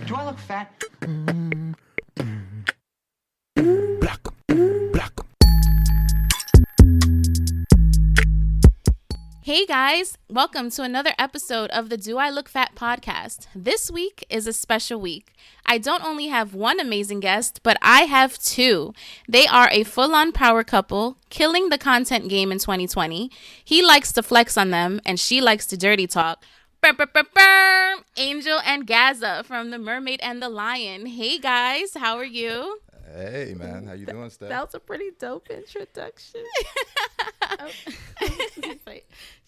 Do I look fat? Hey guys, welcome to another episode of the Do I Look Fat podcast. This week is a special week. I don't only have one amazing guest, but I have two. They are a full-on power couple, killing the content game in 2020. He likes to flex on them, and she likes to dirty talk. Angel and Gazza from the Mermaid and the Lion. Hey guys, how are you? Hey man, how you doing, Steph? That was a pretty dope introduction.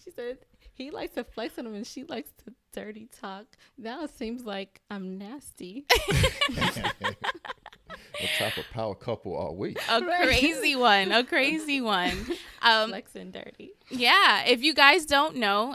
She said he likes to flex on him and she likes to dirty talk. Now it seems like I'm nasty. What type of power couple are we? A crazy one. Flexin dirty. Yeah, if you guys don't know,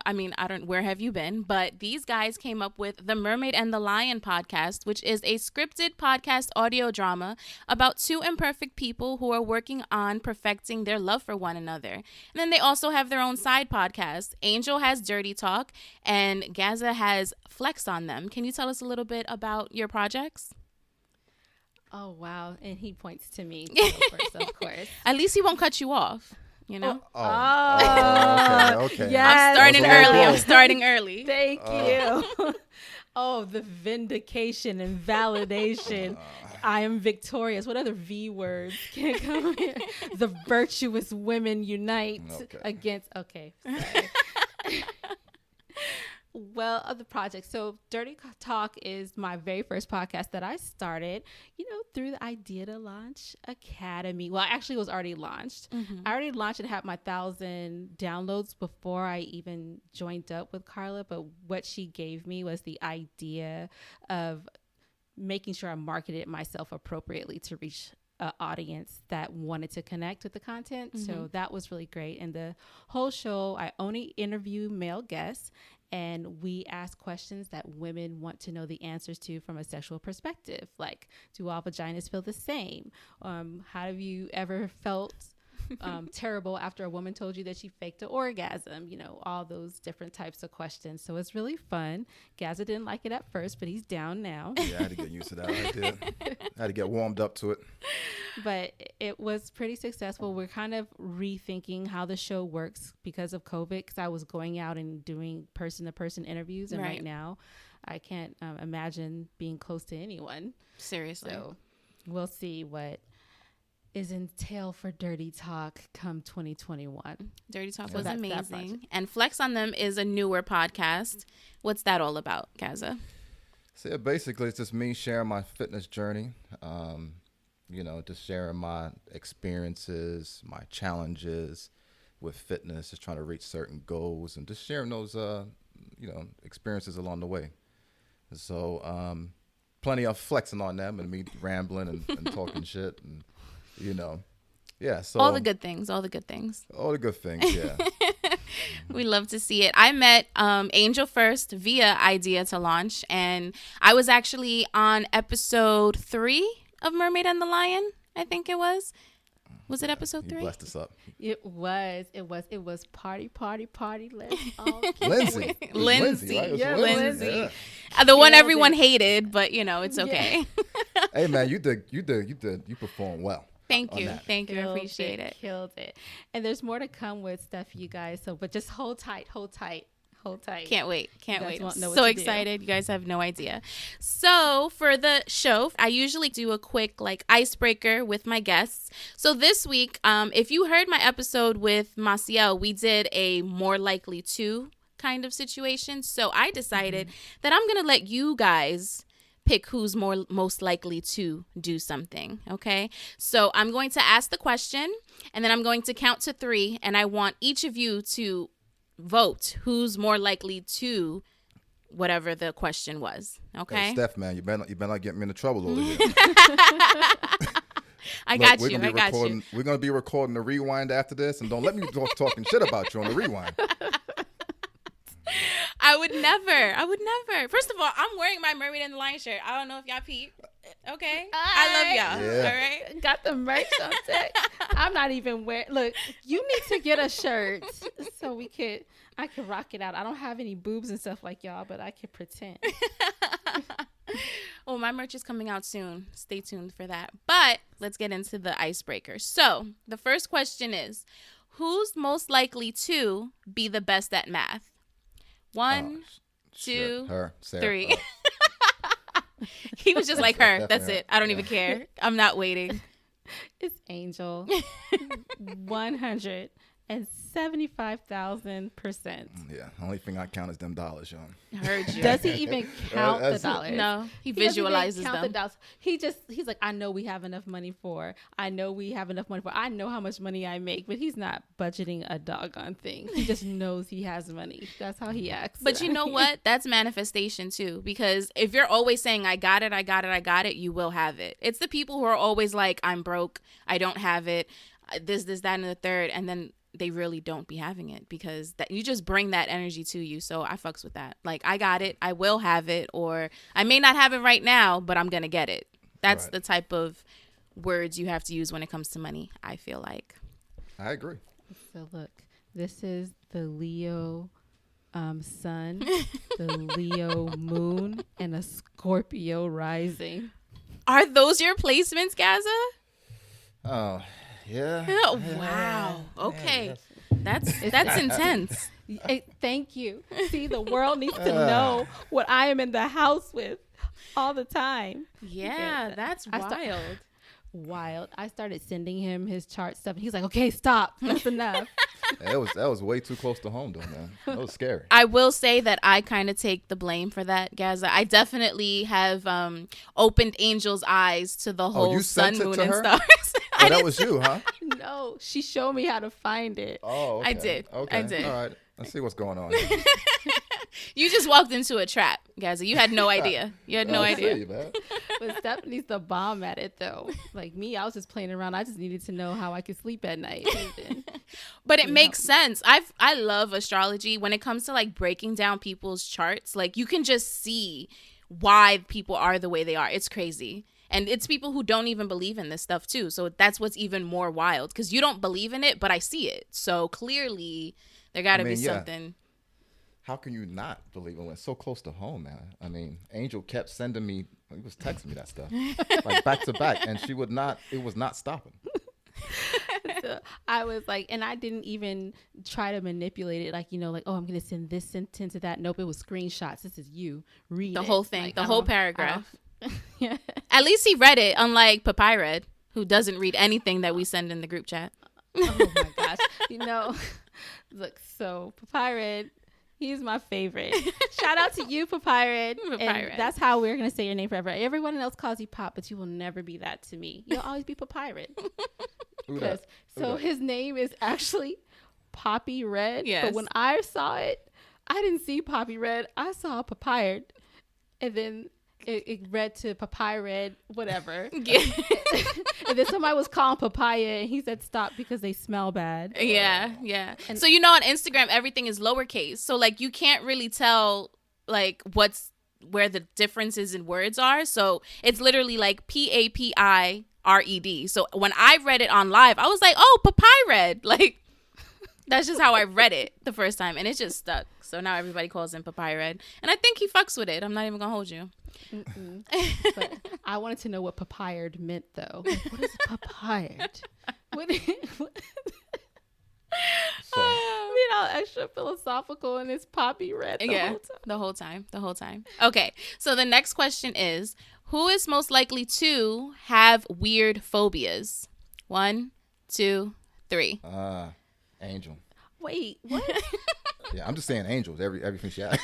where have you been? But these guys came up with the Mermaid and the Lion podcast, which is a scripted podcast audio drama about two imperfect people who are working on perfecting their love for one another. And then they also have their own side podcast. Angel has Dirty Talk and Gazza has Flex on them. Can you tell us a little bit about your projects? Oh, wow. And he points to me, first, of course. At least he won't cut you off, you know? Okay. Yes. I'm starting early. Thank you. Oh, the vindication and validation. I am victorious. What other V words can come here? The virtuous women unite against. Okay. Sorry. Well, of the project. So Dirty Talk is my very first podcast that I started, through the Idea to Launch Academy. Well, actually it was already launched. Mm-hmm. I already launched and had my 1,000 downloads before I even joined up with Carla. But what she gave me was the idea of making sure I marketed myself appropriately to reach an audience that wanted to connect with the content. Mm-hmm. So that was really great. And the whole show, I only interview male guests. And we ask questions that women want to know the answers to from a sexual perspective. Like, do all vaginas feel the same? How have you ever felt terrible after a woman told you that she faked an orgasm? All those different types of questions. So it's really fun. Gazza didn't like it at first, but he's down now. Yeah, I had to get used to that. I did. I had to get warmed up to it. But it was pretty successful. We're kind of rethinking how the show works because of COVID, because I was going out and doing person-to-person interviews. And right now, I can't imagine being close to anyone. Seriously. So we'll see what is entailed for Dirty Talk come 2021. Dirty Talk was amazing. And Flex on Them is a newer podcast. What's that all about, Gazza? So yeah, basically it's just me sharing my fitness journey. Just sharing my experiences, my challenges with fitness, just trying to reach certain goals and just sharing those, experiences along the way. So plenty of flexing on them and me rambling and talking shit and, So all the good things, yeah. We love to see it. I met Angel first via Idea to Launch, and I was actually on episode 3 of Mermaid and the Lion, I think it was. Was it episode 3? You blessed us up. It was party. Let's all Lindsay. Lindsay. Right? Yeah, Lindsay. The one everyone hated, but it's okay. Yeah. Hey man, you performed well. Thank you. I appreciate it. Killed it. And there's more to come with Stephy, you guys. So, but just hold tight. Can't wait. I'm won't know what so to excited. You guys have no idea. So for the show, I usually do a quick icebreaker with my guests. So this week, if you heard my episode with Maciel, we did a more likely to kind of situation. So I decided that I'm going to let you guys pick who's most likely to do something. Okay. So I'm going to ask the question and then I'm going to count to 3. And I want each of you to vote who's more likely to whatever the question was. Okay. Hey, Steph, man, you better not get me into trouble over here. I got you. We're gonna be recording the rewind after this, and don't let me talking shit about you on the rewind. I would never. First of all, I'm wearing my Mermaid and the Lion shirt. I don't know if y'all peep. Okay. I love y'all. Yeah. All right. Got the merch on deck. I'm not even wearing. Look, you need to get a shirt so I can rock it out. I don't have any boobs and stuff like y'all, but I can pretend. Oh, my merch is coming out soon. Stay tuned for that. But let's get into the icebreaker. So the first question is, who's most likely to be the best at math? One, two, her, Sarah. three. He was just like her. That's Definitely it. I don't even care. I'm not waiting. It's Angel. 175,000%. Yeah, only thing I count is them dollars, y'all. Heard you. Does he even count the That's it. dollars? No, he He doesn't even visualizes count them. the dollars. He's like, I know we have enough money for. I know we have enough money for. I know how much money I make, but he's not budgeting a doggone thing. He just knows he has money. That's how he acts. But you know what? That's manifestation too. Because if you're always saying, I got it, I got it, I got it, you will have it. It's the people who are always like, I'm broke, I don't have it, this, that, and the third. And then they really don't be having it because that you just bring that energy to you. So I fucks with that. Like, I got it, I will have it, or I may not have it right now, but I'm going to get it. That's Right. the type of words you have to use when it comes to money, I feel like. I agree. So look, this is the Leo sun, the Leo moon, and a Scorpio rising. Are those your placements, Gazza? Oh, yeah. Oh, wow. Okay. That's intense. Thank you. See, the world needs to know what I am in the house with all the time. Yeah, that's wild. Wild. I started sending him his chart stuff. He's like, okay, stop. That's enough. That was way too close to home, though, man. That was scary. I will say that I kind of take the blame for that, Gazza. I definitely have opened Angel's eyes to the whole you sun, sent it moon, to and her? stars. Oh, that was you, huh? No, she showed me how to find it. Oh, okay. I did. Okay. I did. All right. Let's see what's going on. You just walked into a trap, Gazza. You had no idea. You had no I idea. see you, man. But Stephanie's the bomb at it, though. Like me, I was just playing around. I just needed to know how I could sleep at night. And then, But it makes sense. I love astrology when it comes to like breaking down people's charts. Like you can just see why people are the way they are. It's crazy. And it's people who don't even believe in this stuff too. So that's what's even more wild because you don't believe in it, but I see it. So clearly there got to be something. How can you not believe it when it's so close to home, man? I mean, Angel kept sending me, he was texting me that stuff, like back to back, and it was not stopping. so I was like, and I didn't even try to manipulate it. Like, like, oh, I'm going to send this sentence to that. Nope, it was screenshots. This is you. Read The it. whole thing, Like, the whole paragraph. Yeah. At least he read it, unlike Papyred, who doesn't read anything that we send in the group chat. Oh my gosh. Look, so Papyred, he's my favorite. Shout out to you, Papyred. And that's how we're going to say your name forever. Everyone else calls you Pop, but you will never be that to me. You'll always be Papyred. So his name is actually Poppy Red. Yes. But when I saw it, I didn't see Poppy Red. I saw Papyred. And then it read to Papyred, whatever. Yeah. And then somebody was calling papaya and he said stop because they smell bad. Yeah. And so on Instagram everything is lowercase. So like you can't really tell like where the differences in words are. So it's literally like PAPIRED. So when I read it on live, I was like, oh, Papyred. Like that's just how I read it the first time and it just stuck. So now everybody calls him Papyred. And I think he fucks with it. I'm not even gonna hold you. But I wanted to know what papyred meant, though. Like, what is papyred? All extra philosophical and it's Poppy Red the whole time. Okay, so the next question is, who is most likely to have weird phobias? 1, 2, 3. Angel. Wait, what? Yeah, I'm just saying Angels. Everything she has.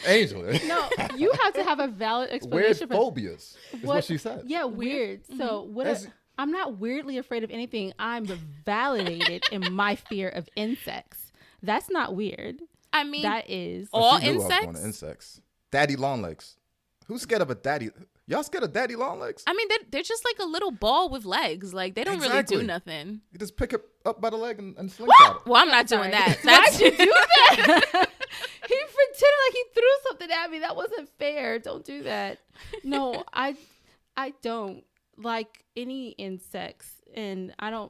Angel. No, you have to have a valid explanation. Weird phobias is what she said. Yeah, weird. So I'm not weirdly afraid of anything. I'm validated in my fear of insects. That's not weird. I mean, that is all She knew I was insects. going to insects. Daddy long legs. Who's scared of a daddy? Y'all scared of daddy long legs? I mean, they're just like a little ball with legs. Like they don't really do nothing. You just pick it up by the leg and slingshot it. Well, I'm not doing that. Why'd you do that? He pretended like he threw something at me. That wasn't fair. Don't do that. No, I don't like any insects, and I'm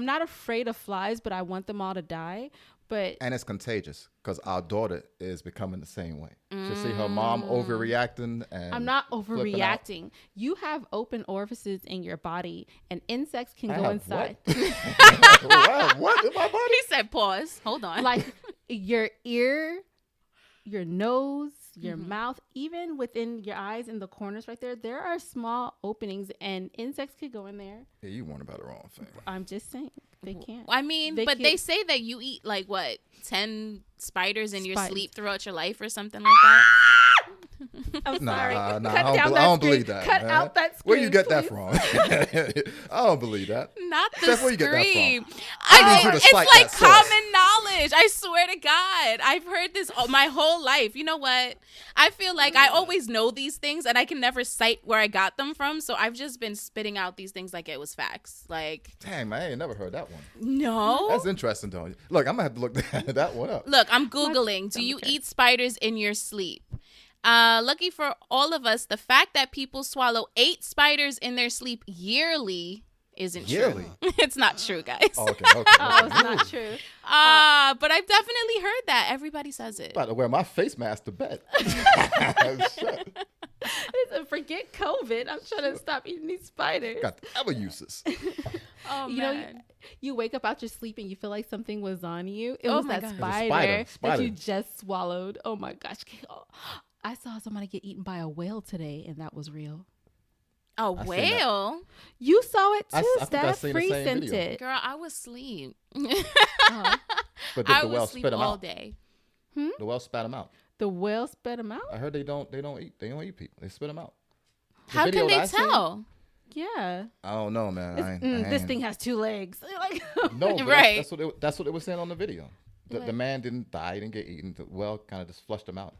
not afraid of flies, but I want them all to die. And it's contagious because our daughter is becoming the same way. She see her mom overreacting, and I'm not overreacting. You have open orifices in your body, and insects can go inside. What in my body? He said, "Pause. Hold on." Like your ear, your nose, your mouth, even within your eyes in the corners right there, there are small openings, and insects could go in there. Yeah, you warned about the wrong thing. I'm just saying. They can't. I mean, they say that you eat like what, 10 spiders in your sleep throughout your life or something like that. I'm sorry. Nah, I don't believe that. Cut out that scream. Where you get that from? I don't believe that. Not the Steph, where you get that scream. from? I need you to It's cite like that common knowledge. I swear to God. I've heard this my whole life. You know what? I feel like I always know these things and I can never cite where I got them from. So I've just been spitting out these things like it was facts. Like, dang, man, I ain't never heard that one. No. That's interesting, though. Look, I'm going to have to look that one up. Look, I'm Googling. Do you eat spiders in your sleep? Lucky for all of us, the fact that people swallow 8 spiders in their sleep yearly isn't true. It's not true, guys. Oh, okay. Oh, it's not true. But I've definitely heard that. Everybody says it. I'm about to wear my face mask to bed. Listen, forget COVID. I'm trying to stop eating these spiders. Got the other uses. Oh, you man. know, you wake up out your sleep and you feel like something was on you. It was that God. spider Spider. that you just swallowed. Oh my gosh. I saw somebody get eaten by a whale today, and that was real. A whale? You saw it too, I think I Steph. seen the Free same sent video. it. Girl, I was asleep. But did I the whale was asleep spit them all out? day. The whale spat them out. The whale spit them out? I heard they don't eat people. They spit them out. How can they tell? Yeah. I don't know, man. This thing has 2 legs. Like, no, but Right. that's what it was saying on the video. The man didn't die, didn't get eaten. The whale kind of just flushed him out.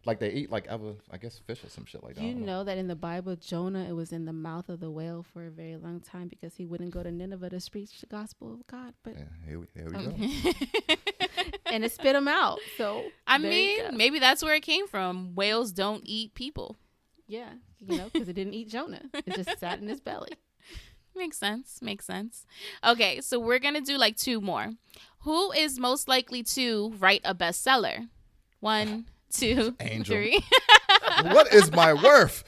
Like they eat like other, I guess, fish or some shit like that. You know that in the Bible, Jonah, it was in the mouth of the whale for a very long time because he wouldn't go to Nineveh to preach the gospel of God. But here we go. And it spit him out. So I mean, maybe that's where it came from. Whales don't eat people. Yeah, because it didn't eat Jonah. It just sat in his belly. Makes sense. Okay, so we're going to do like 2 more. Who is most likely to write a bestseller? 1, 2, Angel. 3. What is my worth?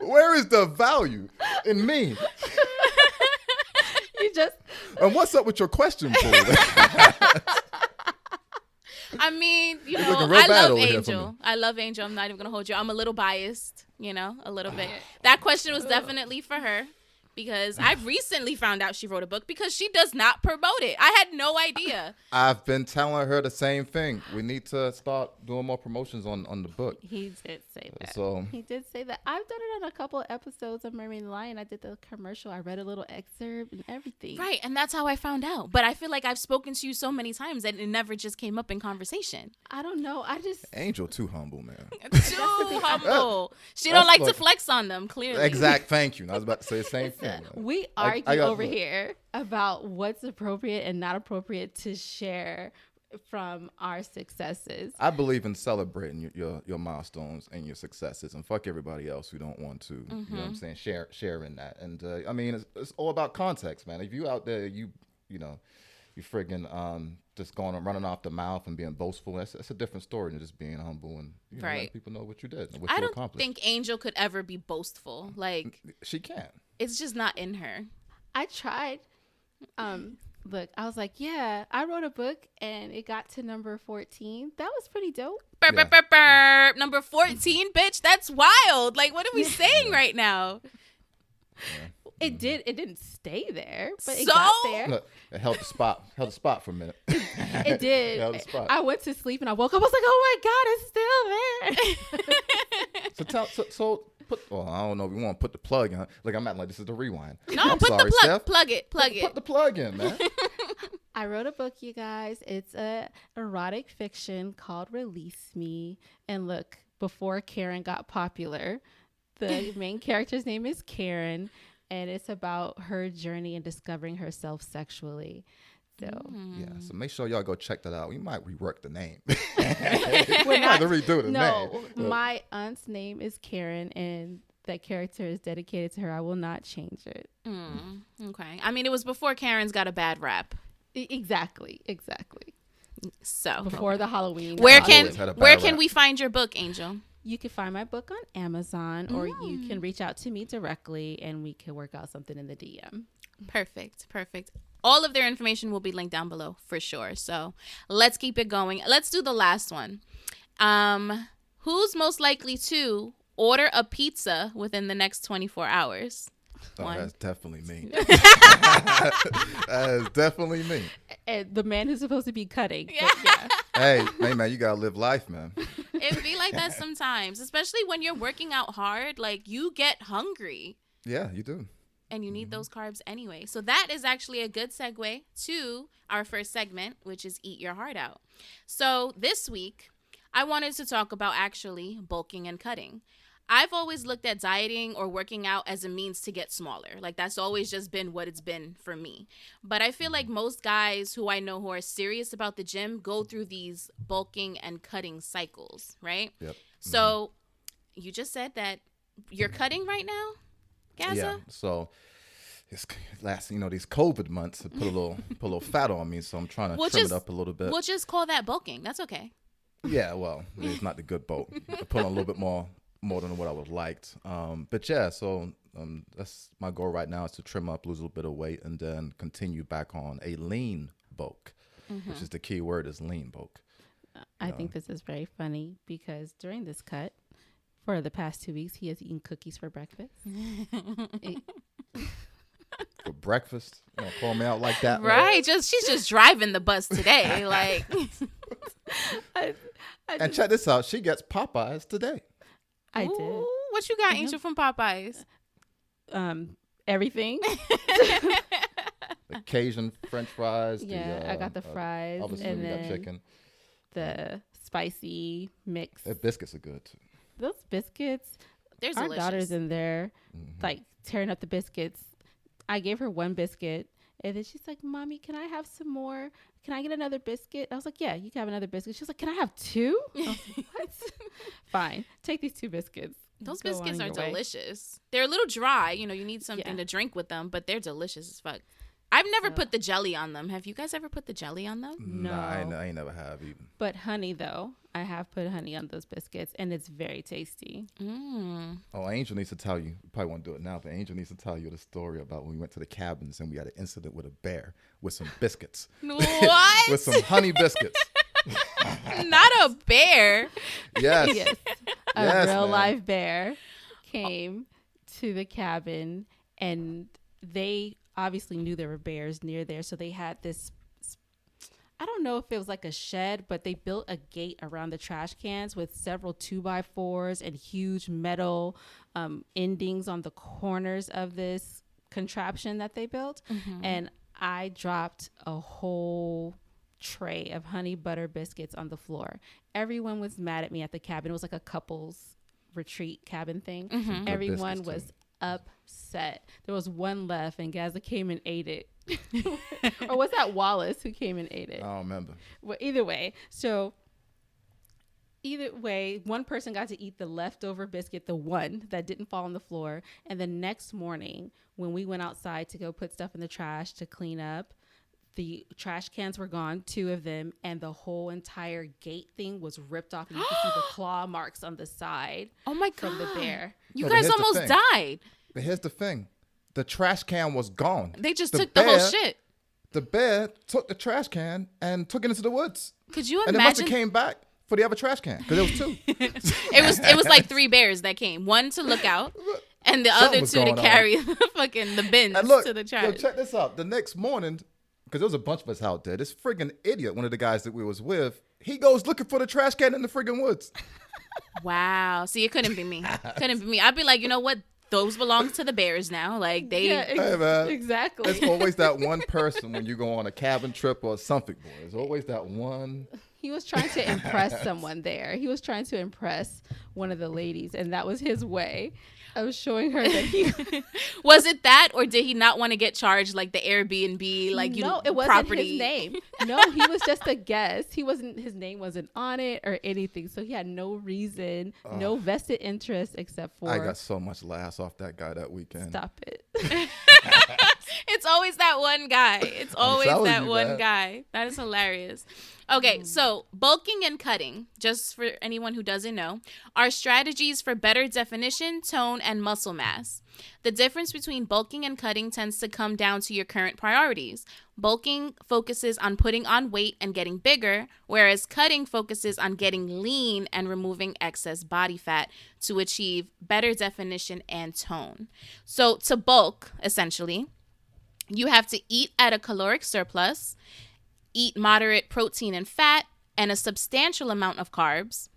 Where is the value in me? You just. And what's up with your question, fool? I mean, looking I real bad love over here for Angel. me. I love Angel. I'm not even going to hold you. I'm a little biased, a little bit. That question was definitely for her because I recently found out she wrote a book because she does not promote it. I had no idea. I've been telling her the same thing. We need to start doing more promotions on the book. He did say that. So he did say that. I've done it on a couple of episodes of Mermaid and Lion. I did the commercial. I read a little excerpt and everything. Right, and that's how I found out. But I feel like I've spoken to you so many times that it never just came up in conversation. I don't know. I just Angel too humble, man. Too humble. She don't like to flex on them, clearly. Exact. Thank you. I was about to say the same thing. we argue over here about what's appropriate and not appropriate to share from our successes. I believe in celebrating your milestones and your successes, and fuck everybody else who don't want to. You know what I'm saying? Share in that. And I mean, it's all about context, man. If you out there, you friggin' just going and running off the mouth and being boastful, that's a different story than just being humble and letting people know what you did and what you accomplished. I don't think Angel could ever be boastful. Like, she can't. It's just not in her. I tried. Look, I was like, yeah, I wrote a book and it got to number 14. That was pretty dope. Burp. Number 14, bitch. That's wild. Like, what are we saying right now? Yeah. It didn't stay there, but it So? got there. Look, it held the spot for a minute. It did. Held the spot. I went to sleep and I woke up. I was like, oh my God, it's still there. So I don't know if we want to put the plug in. Like I'm at like this is the rewind. No, I'm put sorry, the plug. Steph. Plug it. Put the plug in, man. I wrote a book, you guys. It's a erotic fiction called Release Me. And look, before Karen got popular, the main character's name is Karen, and it's about her journey in discovering herself sexually. So So make sure y'all go check that out. We might rework the name. We might have to redo the name. No, my aunt's name is Karen, and that character is dedicated to her. I will not change it. Okay. I mean, it was before Karen's got a bad rap. Exactly. So Before the Halloween. where always had a bad can rap. we find your book, Angel? You can find my book on Amazon, or you can reach out to me directly, and we can work out something in the DM. Perfect. All of their information will be linked down below for sure. So let's keep it going. Let's do the last one. Who's most likely to order a pizza within the next 24 hours? Oh, One. that's definitely me. That is definitely me. And the man who's supposed to be cutting. Yeah. Hey, man, you gotta live life, man. It be like that sometimes, especially when you're working out hard. Like, you get hungry Yeah, you do. and you need those carbs anyway. So that is actually a good segue to our first segment, which is Eat Your Heart Out. So this week, I wanted to talk about actually bulking and cutting. I've always looked at dieting or working out as a means to get smaller. Like, that's always just been what it's been for me. But I feel like most guys who I know who are serious about the gym go through these bulking and cutting cycles, right? Yep. So you just said that you're cutting right now, Gazza? Yeah. So it's these COVID months have put a little fat on me, so I'm trying to trim it up a little bit. We'll just call that bulking. That's okay. Yeah, well, it's not the good bulk. I put on a little bit more than what I would have liked. But yeah, so that's my goal right now, is to trim up, lose a little bit of weight, and then continue back on a lean bulk, which is the key word, is lean bulk. I think this is very funny because during this cut, for the past 2 weeks, he has eaten cookies for breakfast. For breakfast, call me out like that. Right. She's just driving the bus today. Like, And check this out, she gets Popeyes today. I did. ooh, what you got, Angel, from Popeyes? Everything. The Cajun French fries. Yeah, I got the fries, Obviously, and we got then chicken. the spicy mix. The biscuits are good too. Those biscuits, They're our delicious. daughter's in there, like tearing up the biscuits. I gave her one biscuit, and then she's like, "Mommy, can I have some more? Can I get another biscuit?" I was like, "Yeah, you can have another biscuit." She was like, "Can I have two?" I was like, "What?" Fine, take these 2 biscuits. Those Go biscuits on are your way. delicious. They're a little dry. You need something to drink with them, but they're delicious as fuck. I've never put the jelly on them. Have you guys ever put the jelly on them? No. Nah, I ain't never have even. But honey, though, I have put honey on those biscuits, and it's very tasty. Oh, Angel needs to tell you. You probably won't do it now, but Angel needs to tell you the story about when we went to the cabins and we had an incident with a bear with some biscuits. What? With some honey biscuits. Not a bear. Yes. Yes. A Yes, real man. live bear came to the cabin, and they obviously knew there were bears near there. So they had this, I don't know if it was like a shed, but they built a gate around the trash cans with several 2x4s and huge metal endings on the corners of this contraption that they built. And I dropped a whole tray of honey butter biscuits on the floor. Everyone was mad at me at the cabin. It was like a couples retreat cabin thing. Good Everyone biscuits, was upset. There was one left, and Gazza came and ate it. Or was that Wallace who came and ate it? I don't remember. Well, either way, one person got to eat the leftover biscuit, the one that didn't fall on the floor. And the next morning, when we went outside to go put stuff in the trash to clean up, the trash cans were gone, 2 of them, and the whole entire gate thing was ripped off. And you could see the claw marks on the side Oh my God. from the bear. You No, but guys here's the almost thing. died. But here's the thing. The trash can was gone. They just The took the whole bear- shit. The bear took the trash can and took it into the woods. Could you And it must have imagine? came back for the other trash can because there was 2. It was like 3 bears that came. One to look out, and the Something other was 2 to going on. carry the bins And look, to the yo, trash. check this out. The next morning, because there was a bunch of us out there, this friggin' idiot, one of the guys that we was with, he goes looking for the trash can in the friggin' woods. Wow. See, it couldn't be me. Couldn't be me. I'd be like, you know what? Those belong to the bears now. Like they. Hey, man. Exactly. It's always that one person when you go on a cabin trip or something, boy. There's always that one. He was trying to impress someone there. He was trying to impress one of the ladies, and that was his way of showing her that he. Was it that, or did he not want to get charged like the Airbnb, like No, it wasn't property? his name. No, he was just a guest. He wasn't. His name wasn't on it or anything. So he had no reason, no vested interest except for. I got so much laughs off that guy that weekend. Stop it. It's always that one guy. It's always telling that you, one man. guy. That is hilarious. Okay, so bulking and cutting, just for anyone who doesn't know, are strategies for better definition, tone, and muscle mass. The difference between bulking and cutting tends to come down to your current priorities. Bulking focuses on putting on weight and getting bigger, whereas cutting focuses on getting lean and removing excess body fat to achieve better definition and tone. So to bulk, essentially, you have to eat at a caloric surplus, eat moderate protein and fat, and a substantial amount of carbs.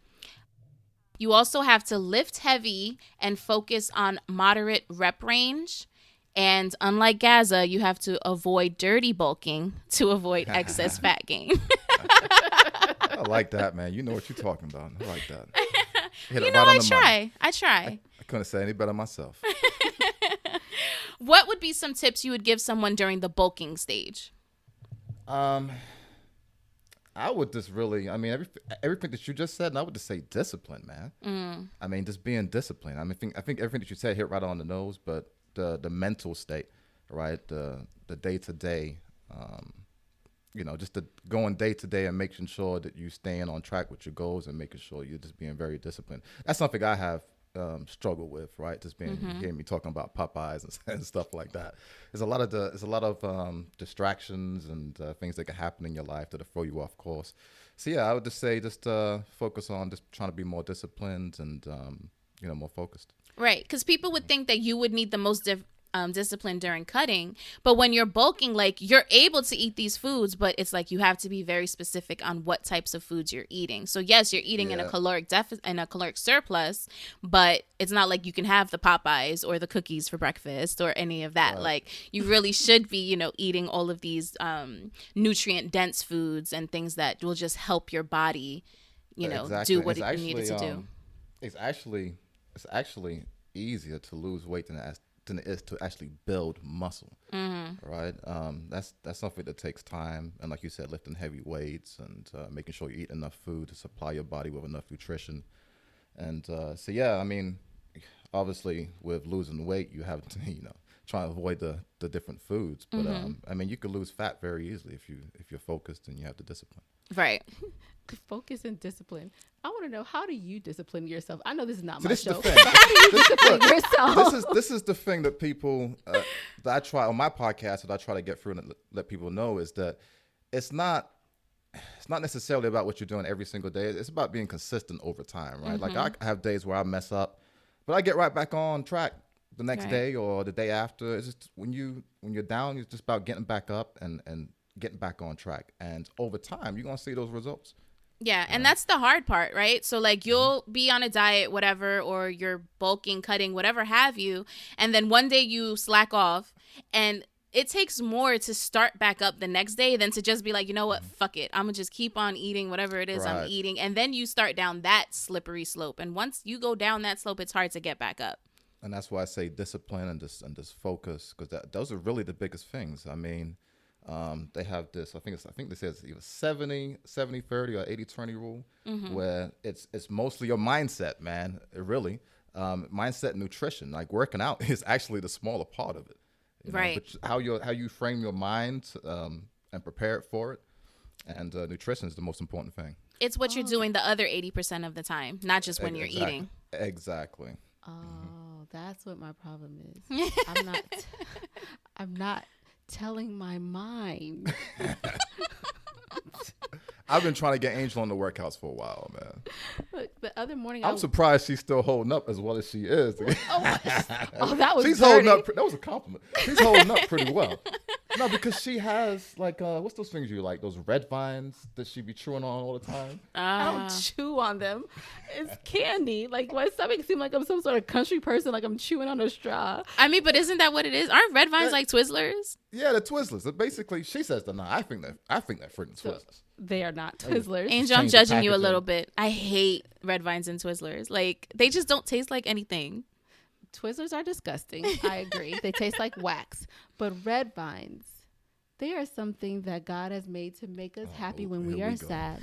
You also have to lift heavy and focus on moderate rep range. And unlike Gazza, you have to avoid dirty bulking to avoid excess fat gain. I like that, man. You know what you're talking about. I like that. Hit You it know, right on I the try. money. I try. I couldn't say any better myself. What would be some tips you would give someone during the bulking stage? I would just really, I mean, everything that you just said, and I would just say discipline, man. I mean, just being disciplined. I mean, I think everything that you said hit right on the nose, but the mental state, right? The day to day, just the going day to day and making sure that you staying on track with your goals and making sure you're just being very disciplined. That's something I have struggled with, right? Just being hearing me talking about Popeyes and stuff like that. There's a lot of distractions and things that can happen in your life that'll throw you off course. So yeah, I would just say focus on just trying to be more disciplined and more focused. Right, because people would think that you would need the most discipline during cutting, but when you're bulking, like, you're able to eat these foods, but it's like you have to be very specific on what types of foods you're eating. So yes, you're eating in a caloric deficit and a caloric surplus, but it's not like you can have the Popeyes or the cookies for breakfast or any of that. Right. Like, you really should be, eating all of these nutrient dense foods and things that will just help your body, exactly. do what it needed to do. It's actually easier to lose weight than it is to actually build muscle, right? That's something that takes time, and like you said, lifting heavy weights and making sure you eat enough food to supply your body with enough nutrition. And so yeah, I mean, obviously with losing weight, you have to try to avoid the different foods, but I mean, you could lose fat very easily if you're focused and you have the discipline. Right. Focus and discipline. I want to know, how do you discipline yourself? I know this is not so my this show. Is the thing. But how do you discipline yourself? This is the thing that people that I try on my podcast that I try to get through and let people know is that it's not necessarily about what you're doing every single day. It's about being consistent over time, right? Like, I have days where I mess up, but I get right back on track the next day or the day after. It's just when you're down, it's just about getting back up and getting back on track. And over time, you're going to see those results. Yeah, and that's the hard part, right? So, like, you'll be on a diet, whatever, or you're bulking, cutting, whatever have you, and then one day you slack off, and it takes more to start back up the next day than to just be like, you know what, fuck it, I'm gonna just keep on eating whatever it is I'm eating, and then you start down that slippery slope, and once you go down that slope, it's hard to get back up. And that's why I say discipline and just focus, because those are really the biggest things. I mean, they have this, I think they say it's either 70-30 or 80-20 rule, where it's mostly your mindset, man. Really, mindset and nutrition. Like, working out is actually the smaller part of it, right? But how you frame your mind and prepare it for it, and nutrition is the most important thing. It's what you're doing the other 80% of the time, not just when you're eating. Exactly. That's what my problem is. I'm not telling my mind. I've been trying to get Angel on the workouts for a while, man. Look, the other morning I'm surprised she's still holding up as well as she is. That was she's dirty. holding up. That was a compliment. She's holding up pretty well. No, because she has, like, what's those things you like? Those red vines that she be chewing on all the time. I don't chew on them. It's candy. Like, my stomach seems like I'm some sort of country person, like I'm chewing on a straw. I mean, but isn't that what it is? Aren't red vines like Twizzlers? Yeah, the Twizzlers. Basically, she says they're not. I think they're freaking Twizzlers. They are not Twizzlers. Angel, I'm judging you a little bit. I hate red vines and Twizzlers. Like, they just don't taste like anything. Twizzlers are disgusting. I agree. They taste like wax. But red vines, they are something that God has made to make us happy when we are sad.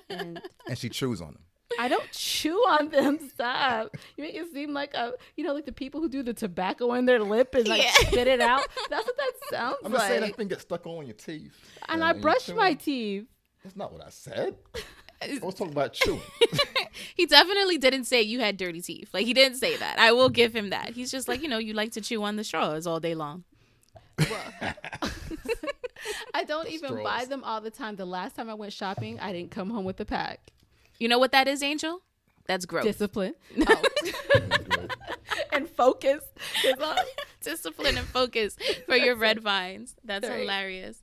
And she chews on them. I don't chew on them. Stop. You make it seem like like the people who do the tobacco in their lip and like spit it out. That's what that sounds I'm like. just saying that thing gets stuck on your teeth. And I brush my teeth. That's not what I said. I was talking about chewing. He definitely didn't say you had dirty teeth. Like, he didn't say that. I will give him that. He's just like, you like to chew on the straws all day long. Well, I don't even buy them all the time. The last time I went shopping, I didn't come home with a pack. You know what that is, Angel? That's growth. Discipline. Oh. And focus. Discipline and focus for your red vines. That's hilarious.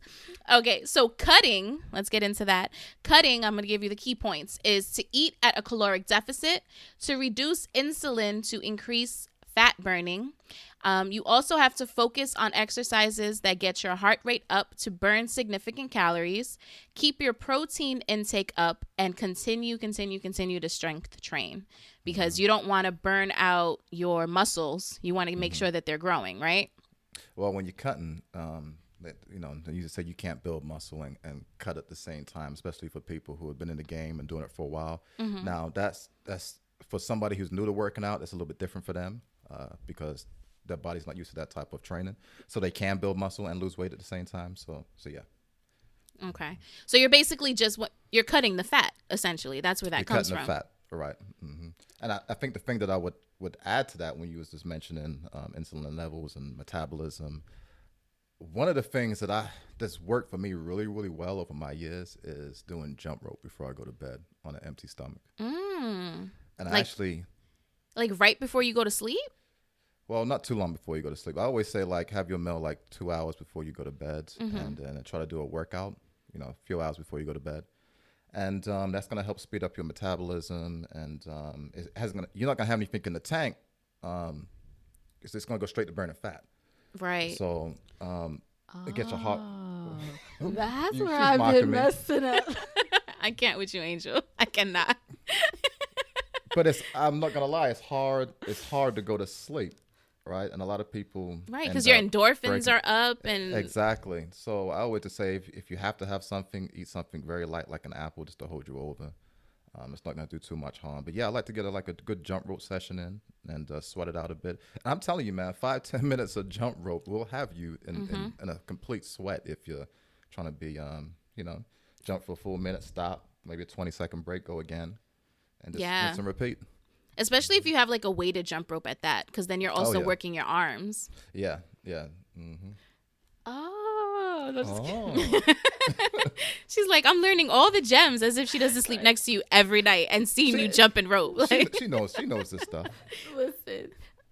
Okay, so cutting, let's get into that. Cutting, I'm going to give you the key points, is to eat at a caloric deficit, to reduce insulin to increase fat burning. You also have to focus on exercises that get your heart rate up to burn significant calories, keep your protein intake up, and continue to strength train, because you don't want to burn out your muscles. You want to make sure that they're growing, right? Well, when you're cutting, you say you can't build muscle and cut at the same time, especially for people who have been in the game and doing it for a while. Mm-hmm. Now, that's for somebody who's new to working out, it's a little bit different for them because their body's not used to that type of training. So they can build muscle and lose weight at the same time. So yeah. Okay. So you're basically you're cutting the fat, essentially. That's where that comes from. You're cutting the fat, right. Mm-hmm. And I think the thing that I would add to that when you was just mentioning insulin levels and metabolism, one of the things that's worked for me really, really well over my years is doing jump rope before I go to bed on an empty stomach. And like right before you go to sleep? Well, not too long before you go to sleep. I always say, like, have your meal like 2 hours before you go to bed, and then try to do a workout, a few hours before you go to bed. And that's going to help speed up your metabolism, and you're not going to have anything in the tank. It's just going to go straight to burning fat. Right. So it gets your heart. That's where I've been messing up. I can't with you, Angel. I cannot. But I'm not going to lie. It's hard to go to sleep. Right, and a lot of people because your endorphins are up and exactly. So I always just say if you have to have something, eat something very light like an apple just to hold you over. It's not going to do too much harm. But yeah, I like to get a good jump rope session in and sweat it out a bit. And I'm telling you, man, 5-10 minutes of jump rope will have you in a complete sweat if you're trying to be jump for a full minute, stop, maybe a 20-second break, go again, and just rinse and repeat. Especially if you have like a weighted jump rope at that, because then you're also working your arms. Yeah. Mm-hmm. Oh. She's like, I'm learning all the gems as if she doesn't sleep next to you every night and seeing you jump and rope. Like, she knows this stuff. Listen,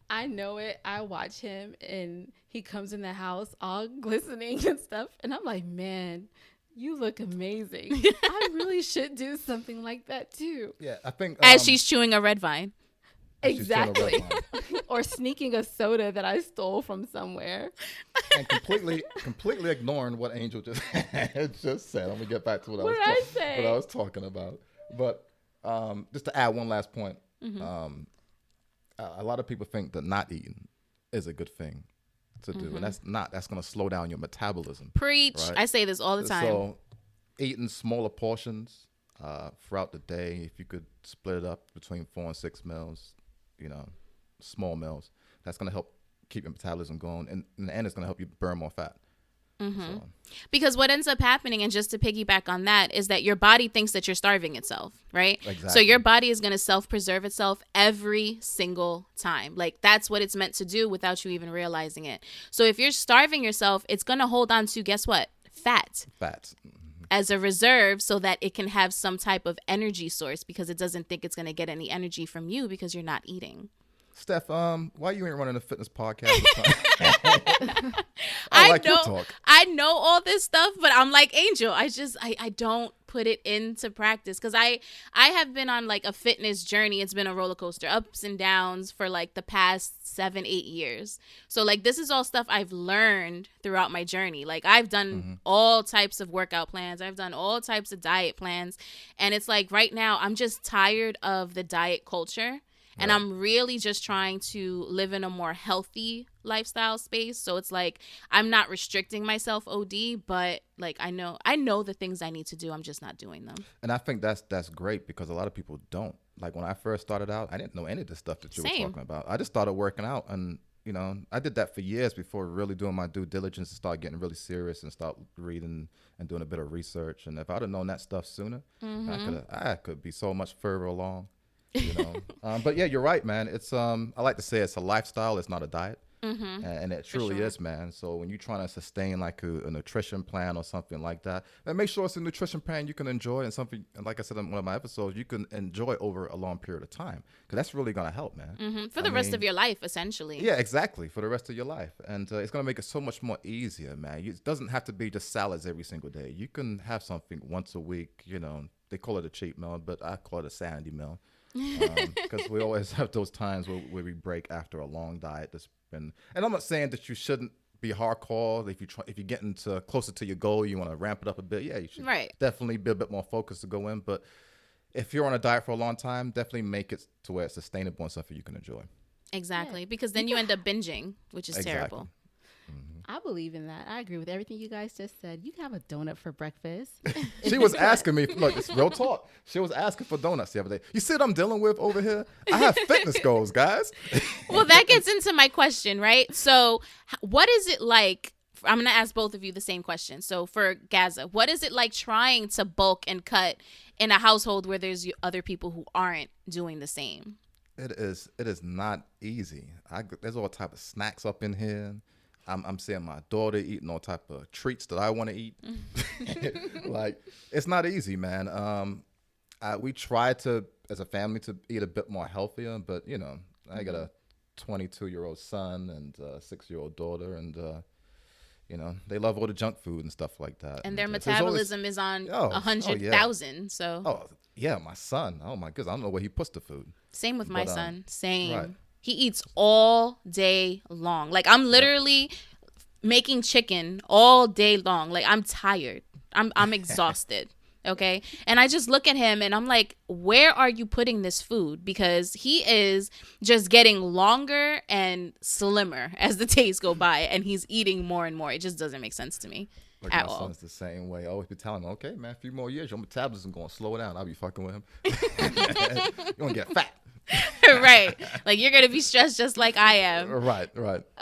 I know it. I watch him and he comes in the house all glistening and stuff. And I'm like, man, you look amazing. I really should do something like that too. Yeah, I think as she's chewing a red vine. Exactly. Or sneaking a soda that I stole from somewhere. And completely ignoring what Angel just said. I'm gonna get back to what I was talking about. But just to add one last point, a lot of people think that not eating is a good thing to do, and that's going to slow down your metabolism. Preach. Right? I say this all the time. So eating smaller portions throughout the day, if you could split it up between 4 and 6 meals, small meals, that's going to help keep your metabolism going, and in the end it's going to help you burn more fat. So. Because what ends up happening, and just to piggyback on that, is that your body thinks that you're starving itself, right? Exactly. So your body is going to self-preserve itself every single time. Like, that's what it's meant to do without you even realizing it. So if you're starving yourself, it's going to hold on to, guess what? Fat. As a reserve, so that it can have some type of energy source, because it doesn't think it's going to get any energy from you because you're not eating. Steph, why you ain't running a fitness podcast? I know all this stuff, but I'm like Angel. I don't put it into practice, because I have been on like a fitness journey. It's been a roller coaster, ups and downs, for like the past 7-8 years. So like, this is all stuff I've learned throughout my journey. Like, I've done all types of workout plans. I've done all types of diet plans. And it's like, right now I'm just tired of the diet culture. And I'm really just trying to live in a more healthy lifestyle space. So it's like I'm not restricting myself OD, but like I know the things I need to do. I'm just not doing them. And I think that's great because a lot of people don't. Like when I first started out, I didn't know any of the stuff that you were talking about. I just started working out, and you know, I did that for years before really doing my due diligence and start getting really serious and start reading and doing a bit of research. And if I'd have known that stuff sooner, I could be so much further along. You know, but yeah, you're right, man. It's I like to say it's a lifestyle. It's not a diet. And it truly is, man. So when you're trying to sustain like a nutrition plan or something like that, then make sure it's a nutrition plan you can enjoy and something, and like I said in one of my episodes, you can enjoy over a long period of time, because that's really going to help, man. For the rest of your life, essentially. Yeah, exactly. For the rest of your life. And it's going to make it so much more easier, man. It doesn't have to be just salads every single day. You can have something once a week. You know, they call it a cheat meal, but I call it a sanity meal. Because we always have those times where we break after a long diet. And I'm not saying that you shouldn't be hardcore. If you're getting closer to your goal, you want to ramp it up a bit. Yeah, you should definitely be a bit more focused to go in. But if you're on a diet for a long time, definitely make it to where it's sustainable and something you can enjoy. Exactly, because then you end up binging, which is terrible. I believe in that. I agree with everything you guys just said. You can have a donut for breakfast. She was asking me, look, it's real talk. She was asking for donuts the other day. You see what I'm dealing with over here? I have fitness goals, guys. Well, that gets into my question, right? So what is it like? I'm going to ask both of you the same question. So for Gazza, what is it like trying to bulk and cut in a household where there's other people who aren't doing the same? It is not easy. There's all type of snacks up in here. I'm seeing my daughter eating all type of treats that I want to eat. Like, it's not easy, man. We try to, as a family, to eat a bit more healthier, but you know, I got a 22-year-old son and a 6-year-old daughter, and you know, they love all the junk food and stuff like that. And their metabolism is on 100,000. So. Oh yeah, my son. Oh my goodness, I don't know where he puts the food. Same with my son. Same. Right. He eats all day long. Like I'm literally making chicken all day long. Like I'm tired. I'm exhausted. Okay. And I just look at him and I'm like, where are you putting this food? Because he is just getting longer and slimmer as the days go by, and he's eating more and more. It just doesn't make sense to me. Like at my all. son's the same way. I always be telling him, okay, man, a few more years, your metabolism going to slow down. I'll be fucking with him. You're going to get fat. Right. Like you're going to be stressed just like I am. Right.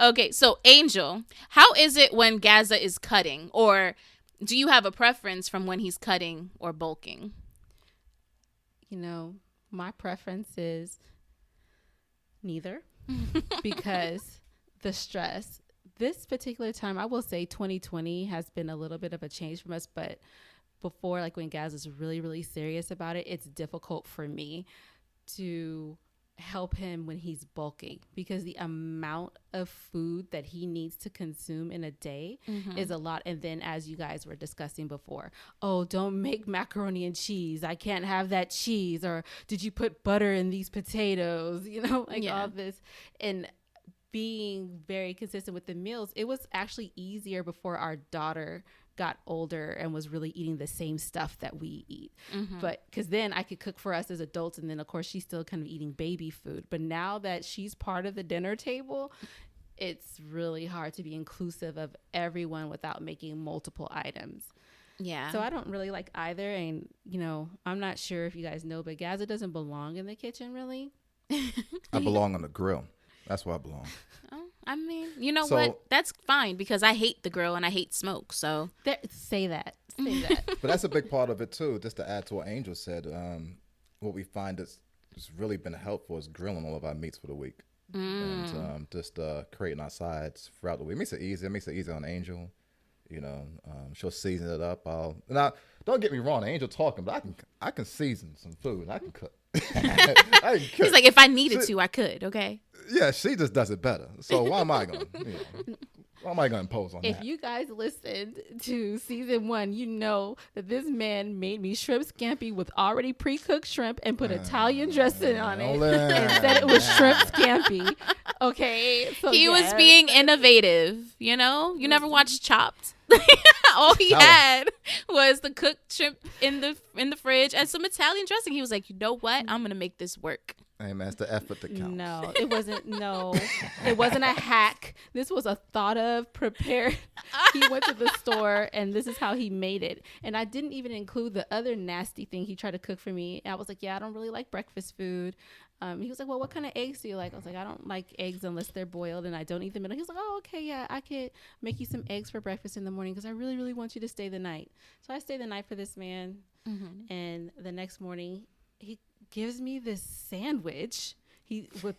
Okay. So Angel, how is it when Gazza is cutting, or do you have a preference from when he's cutting or bulking? You know, my preference is neither, because the stress. This particular time, I will say 2020 has been a little bit of a change from us, but before, like when Gaz is really, really serious about it, it's difficult for me to help him when he's bulking, because the amount of food that he needs to consume in a day is a lot. And then, as you guys were discussing before, oh, don't make macaroni and cheese. I can't have that cheese. Or did you put butter in these potatoes? You know, like all this. And being very consistent with the meals, it was actually easier before our daughter got older and was really eating the same stuff that we eat. But because then I could cook for us as adults, and then of course she's still kind of eating baby food. But now that she's part of the dinner table, it's really hard to be inclusive of everyone without making multiple items. Yeah. So I don't really like either. And you know, I'm not sure if you guys know, but Gazza doesn't belong in the kitchen really. I belong on the grill. That's where I belong. Oh, I mean, you know what? That's fine, because I hate the grill and I hate smoke. So say that. But that's a big part of it too. Just to add to what Angel said, what we find that's really been helpful is grilling all of our meats for the week, and just creating our sides throughout the week. It makes it easy. It makes it easy on Angel. You know, she'll season it up. Now, don't get me wrong, Angel talking, but I can season some food. I can cook. He's like, if I needed to, I could. Okay. Yeah, she just does it better. So why am I going to impose on that? If you guys listened to season 1, you know that this man made me shrimp scampi with already pre-cooked shrimp and put Italian dressing on it and said it was shrimp scampi. Okay. So he was being innovative, you know? You never watched Chopped? All he had was the cooked shrimp in the fridge and some Italian dressing. He was like, you know what? I'm going to make this work. Hey man, it's the effort that counts. No, it wasn't. No, it wasn't a hack. This was a thought of, prepared. He went to the store and this is how he made it. And I didn't even include the other nasty thing he tried to cook for me. And I was like, yeah, I don't really like breakfast food. He was like, well, what kind of eggs do you like? I was like, I don't like eggs unless they're boiled and I don't eat them. And he was like, oh, okay, yeah, I could make you some eggs for breakfast in the morning because I really, really want you to stay the night. So I stayed the night for this man. Mm-hmm. And the next morning, he gives me this sandwich with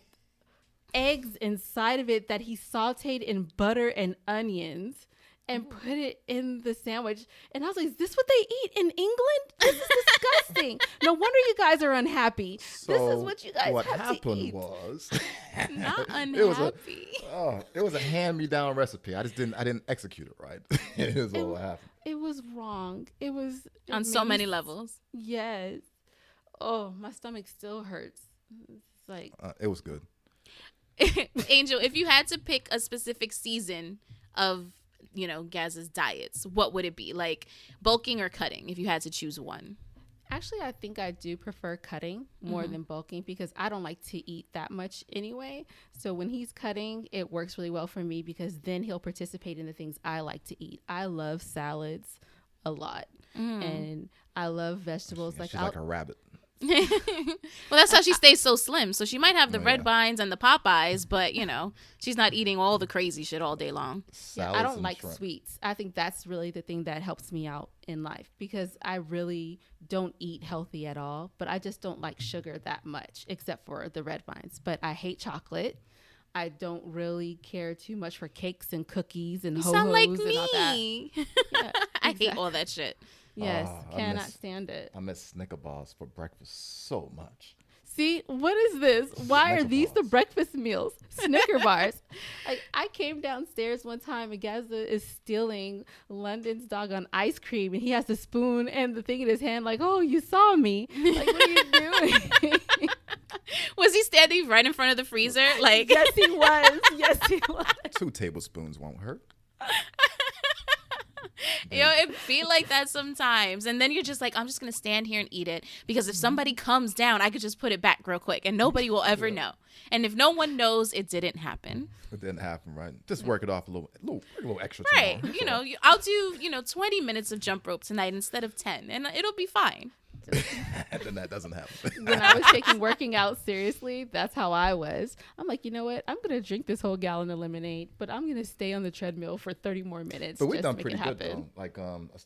eggs inside of it that he sauteed in butter and onions and put it in the sandwich. And I was like, is this what they eat in England? This is disgusting. No wonder you guys are unhappy. So this is what you guys what have happened to eat. was Not unhappy. it was a hand-me-down recipe. I didn't execute it right. It is what happened. It was wrong. It On so many levels. Yes. Oh, my stomach still hurts. It's like it was good. Angel, if you had to pick a specific season of, Gazza's diets, what would it be? Like bulking or cutting, if you had to choose one? Actually, I think I do prefer cutting more than bulking because I don't like to eat that much anyway. So when he's cutting, it works really well for me because then he'll participate in the things I like to eat. I love salads a lot. And I love vegetables. Yeah, she's like a rabbit. Well, that's how she stays so slim. So she might have the red vines and the Popeyes, but she's not eating all the crazy shit all day long. Yeah, I don't like sweets. I think that's really the thing that helps me out in life because I really don't eat healthy at all, but I just don't like sugar that much except for the red vines. But I hate chocolate. I don't really care too much for cakes and cookies and ho-hos sound like and all that. me. Yeah, I hate all that shit. Yes, cannot stand it. I miss Snicker bars for breakfast so much. See, what is this? Why Snicker are these the bars. breakfast meals? Snicker bars. I came downstairs one time and Gazza is stealing London's doggone ice cream and he has the spoon and the thing in his hand like, oh, you saw me. Like, what are you doing? Was he standing right in front of the freezer? Like, Yes, he was. Yes, he was. 2 tablespoons won't hurt. it feel like that sometimes. And then you're just like, I'm just going to stand here and eat it because if somebody comes down, I could just put it back real quick and nobody will ever know. And if no one knows, it didn't happen. It didn't happen, right? Just work it off a little extra Right. tomorrow. I'll do, 20 minutes of jump rope tonight instead of 10 and it'll be fine. And then that doesn't happen. When I was taking working out seriously, that's how I was. I'm like, you know what? I'm going to drink this whole gallon of lemonade, but I'm going to stay on the treadmill for 30 more minutes. But we've just done to make pretty it good happen. though. Like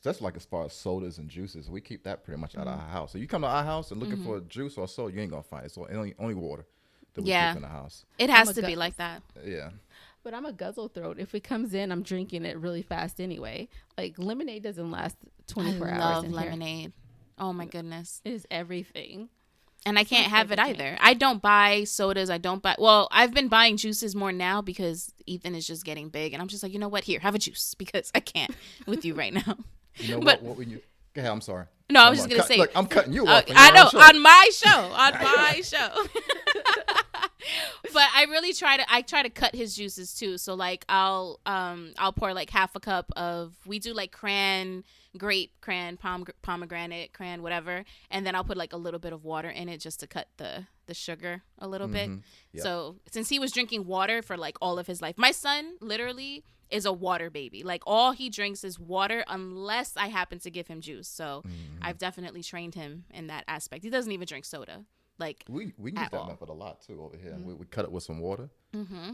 just like as far as sodas and juices, we keep that pretty much out of our house. So you come to our house and looking for a juice or a soda, you ain't gonna find it. So only water that we keep in the house. It has to be like that. Yeah. But I'm a guzzle throat. If it comes in, I'm drinking it really fast anyway. Like lemonade doesn't last 24 hours. I love in here. lemonade. Oh my goodness. It is everything. And I can't have it either. I don't buy sodas. Well, I've been buying juices more now because Ethan is just getting big. And I'm just like, you know what? Here, have a juice because I can't with you right now. You know But- what we go ahead, I'm sorry. No, I was just going to say. Look, I'm cutting you off. I know, on my show. But I really try to cut his juices too. So like I'll pour like half a cup of, we do like grape, pomegranate, cran, whatever. And then I'll put like a little bit of water in it just to cut the sugar a little bit. Yep. So since he was drinking water for like all of his life, my son literally is a water baby. Like all he drinks is water unless I happen to give him juice. So I've definitely trained him in that aspect. He doesn't even drink soda. Like we use that method a lot too over here. We cut it with some water.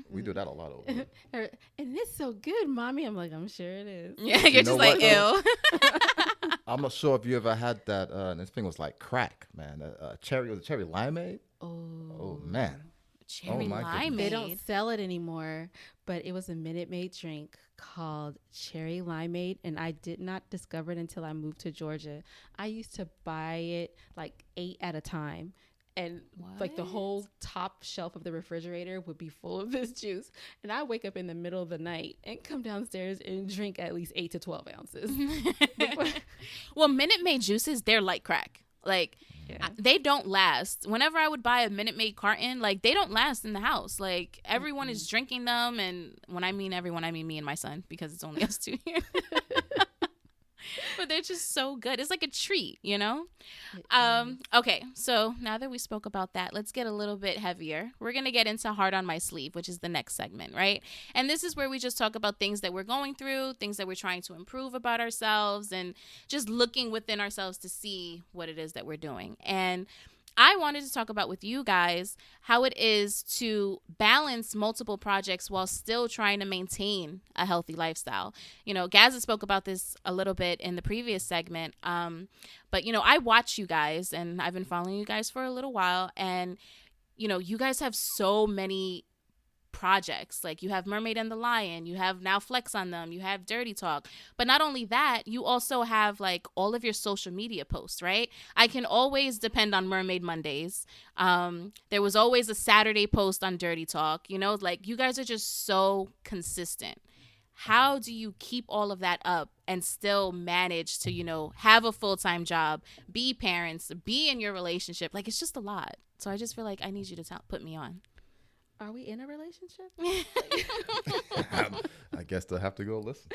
We do that a lot over here. And it's so good, Mommy. I'm like, I'm sure it is. Yeah, you're just know like, what, ew. I'm not sure if you ever had that. This thing was like crack, man. Cherry limeade. Oh man. Cherry my goodness. limeade. They don't sell it anymore, but it was a Minute Maid drink called Cherry Limeade, and I did not discover it until I moved to Georgia. I used to buy it like 8 at a time. And like the whole top shelf of the refrigerator would be full of this juice. And I wake up in the middle of the night and come downstairs and drink at least 8 to 12 ounces. Well, Minute Maid juices, they're like crack. Like, they don't last. Whenever I would buy a Minute Maid carton, like, they don't last in the house. Like, everyone is drinking them. And when I mean everyone, I mean me and my son, because it's only us two here. But they're just so good. It's like a treat, you know? It is. Okay, so now that we spoke about that, let's get a little bit heavier. We're going to get into Heart on My Sleeve, which is the next segment, right? And this is where we just talk about things that we're going through, things that we're trying to improve about ourselves, and just looking within ourselves to see what it is that we're doing. And I wanted to talk about with you guys how it is to balance multiple projects while still trying to maintain a healthy lifestyle. You know, Gazza spoke about this a little bit in the previous segment. But, you know, I watch you guys and I've been following you guys for a little while. And, you know, you guys have so many projects. Like, you have Mermaid and the Lion, you have now Flex on them, you have Dirty Talk. But not only that, you also have like all of your social media posts, right? I can always depend on Mermaid Mondays. There was always a Saturday post on Dirty Talk. You know, like, you guys are just so consistent. How do you keep all of that up and still manage to, you know, have a full-time job, be parents, be in your relationship? Like, it's just a lot. So I just feel like I need you to put me on. Are we in a relationship? I guess they'll have to go listen.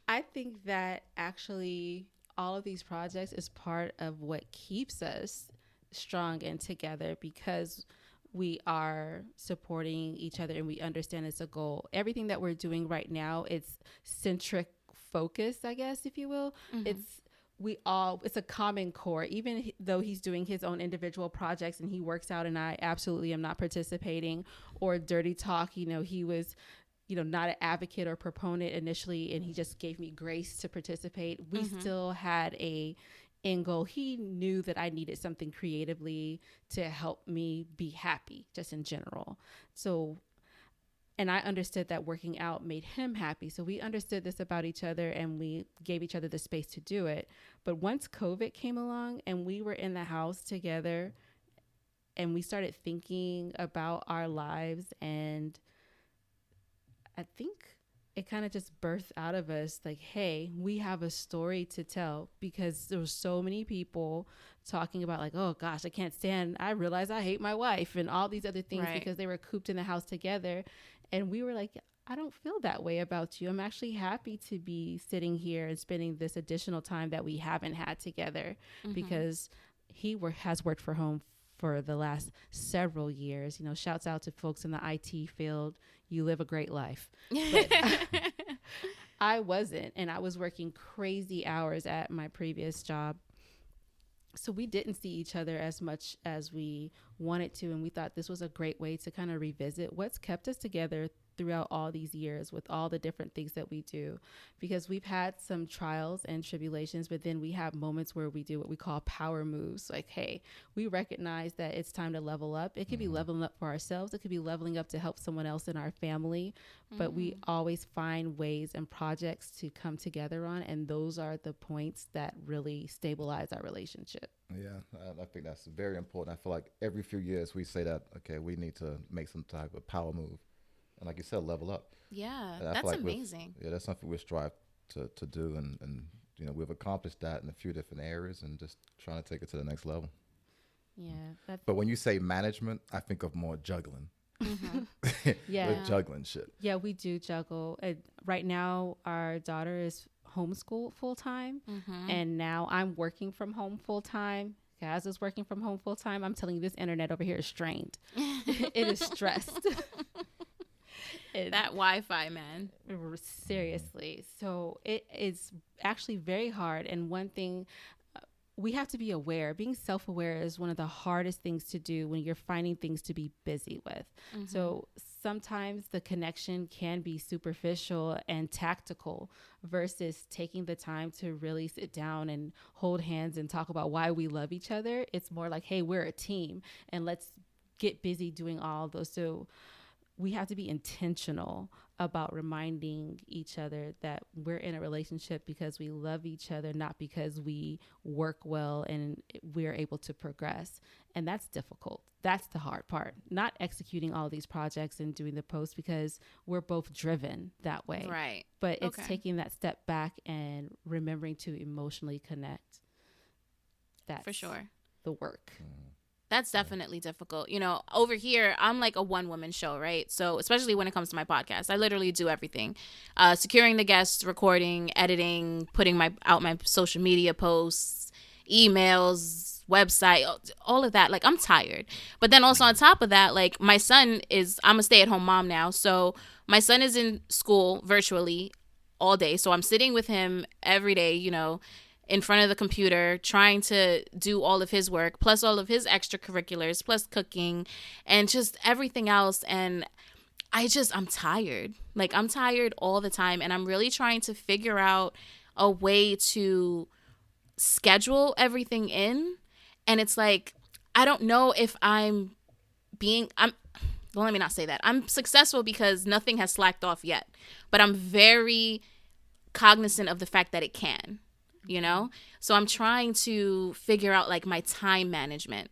I think that actually all of these projects is part of what keeps us strong and together, because we are supporting each other and we understand it's a goal. Everything that we're doing right now, it's centric focus, I guess, if you will. Mm-hmm. It's a common core, even though he's doing his own individual projects and he works out and I absolutely am not participating. Or Dirty Talk, you know, he was, you know, not an advocate or proponent initially, and he just gave me grace to participate. We still had a end goal. He knew that I needed something creatively to help me be happy, just in general. So, and I understood that working out made him happy. So we understood this about each other and we gave each other the space to do it. But once COVID came along and we were in the house together and we started thinking about our lives, and I think it kind of just birthed out of us like, hey, we have a story to tell, because there were so many people talking about like, oh gosh, I realize I hate my wife and all these other things, right, because they were cooped in the house together. And we were like, I don't feel that way about you. I'm actually happy to be sitting here and spending this additional time that we haven't had together, because he has worked from home for the last several years. You know, shouts out to folks in the IT field. You live a great life. But I wasn't, and I was working crazy hours at my previous job. So we didn't see each other as much as we wanted to. And we thought this was a great way to kind of revisit what's kept us together throughout all these years with all the different things that we do, because we've had some trials and tribulations, but then we have moments where we do what we call power moves. Like, hey, we recognize that it's time to level up. It could be leveling up for ourselves. It could be leveling up to help someone else in our family, but we always find ways and projects to come together on. And those are the points that really stabilize our relationship. Yeah, I think that's very important. I feel like every few years we say that, okay, we need to make some type of power move. And like you said, level up. Yeah, And I that's feel like amazing. that's something we strive to do. And, you know, we've accomplished that in a few different areas and just trying to take it to the next level. Yeah. But when you say management, I think of more juggling. Yeah. We're juggling shit. Yeah, we do juggle. Right now, our daughter is homeschooled full time, and now I'm working from home full time. Gaz is working from home full time. I'm telling you, this internet over here is strained. It is stressed. That Wi-Fi, man. Seriously. So it is actually very hard. And one thing, we have to be aware. Being self-aware is one of the hardest things to do when you're finding things to be busy with. So sometimes the connection can be superficial and tactical versus taking the time to really sit down and hold hands and talk about why we love each other. It's more like, hey, we're a team and let's get busy doing all of those. So we have to be intentional about reminding each other that we're in a relationship because we love each other, not because we work well and we're able to progress. And that's difficult. That's the hard part. Not executing all these projects and doing the posts, because we're both driven that way. Right. But it's taking that step back and remembering to emotionally connect. That's for sure the work. That's definitely difficult. You know, over here, I'm like a one-woman show, right? So especially when it comes to my podcast, I literally do everything. Securing the guests, recording, editing, putting out my social media posts, emails, website, all of that. Like, I'm tired. But then also on top of that, like, I'm a stay-at-home mom now. So my son is in school virtually all day. So I'm sitting with him every day, you know, in front of the computer, trying to do all of his work, plus all of his extracurriculars, plus cooking and just everything else. And I'm tired. Like, I'm tired all the time. And I'm really trying to figure out a way to schedule everything in. And it's like, I don't know if well, let me not say that. I'm successful because nothing has slacked off yet, but I'm very cognizant of the fact that it can. You know, so I'm trying to figure out like my time management.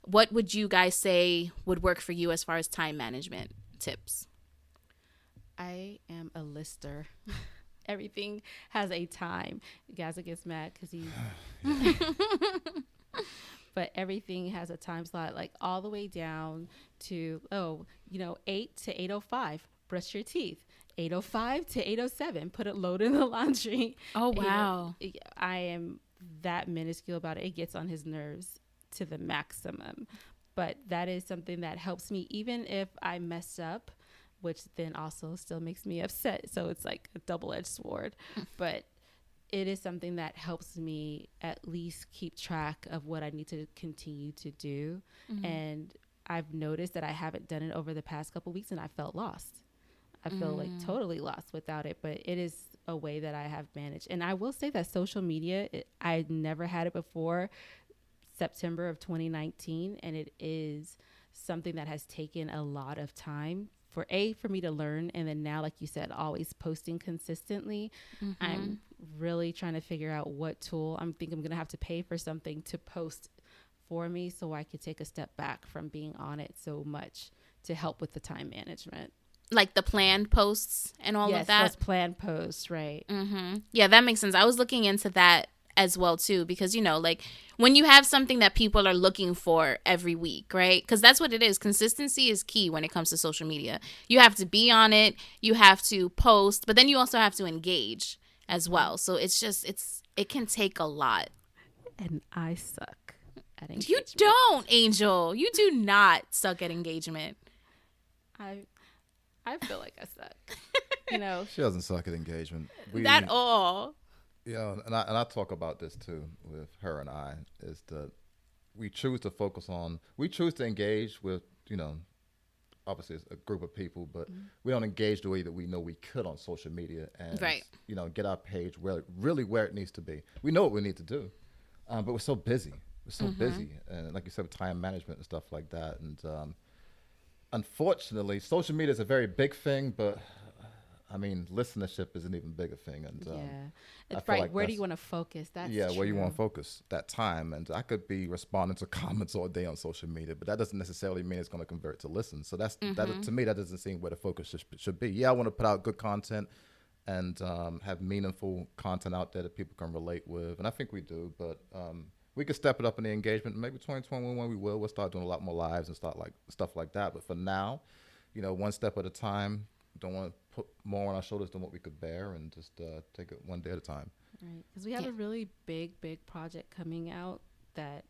What would you guys say would work for you as far as time management tips? I am a lister. Everything has a time. Gazza gets mad because he's but everything has a time slot, like all the way down to 8 to 8:05, brush your teeth. 8:05 to 8:07, put a load in the laundry. Oh, wow. I am that minuscule about it. It gets on his nerves to the maximum. But that is something that helps me, even if I mess up, which then also still makes me upset. So it's like a double-edged sword. But it is something that helps me at least keep track of what I need to continue to do. Mm-hmm. And I've noticed that I haven't done it over the past couple of weeks, and I felt lost. I feel like totally lost without it, but it is a way that I have managed. And I will say that social media, I never had it before September of 2019, and it is something that has taken a lot of time for me to learn. And then now, like you said, always posting consistently. Mm-hmm. I'm really trying to figure out what tool. I'm going to have to pay for something to post for me so I could take a step back from being on it so much to help with the time management. Like the planned posts and all of that? Yes, planned posts, right. Mm-hmm. Yeah, that makes sense. I was looking into that as well, too, because, you know, like when you have something that people are looking for every week, right? Because that's what it is. Consistency is key when it comes to social media. You have to be on it. You have to post, but then you also have to engage as well. So it's just, it can take a lot. And I suck at engagement. You don't, Angel. You do not suck at engagement. I feel like I suck. You know, she doesn't suck at engagement. At all. Yeah, and I talk about this too with her and I, is that we choose to engage with, you know, obviously it's a group of people, but we don't engage the way that we know we could on social media and, you know, get our page where it needs to be. We know what we need to do, but we're so busy. Busy. And like you said, with time management and stuff like that. And unfortunately, social media is a very big thing, but I mean, listenership is an even bigger thing. And it's right. Like where do you want to focus? That's true. Where you want to focus that time. And I could be responding to comments all day on social media, but that doesn't necessarily mean it's going to convert to listens. So that to me, that doesn't seem where the focus should be. Yeah, I want to put out good content and have meaningful content out there that people can relate with, and I think we do. But we could step it up in the engagement. Maybe 2021 we will. We'll start doing a lot more lives and start like stuff like that. But for now, you know, one step at a time. Don't want to put more on our shoulders than what we could bear, and just take it one day at a time. Right, because we have a really big project coming out that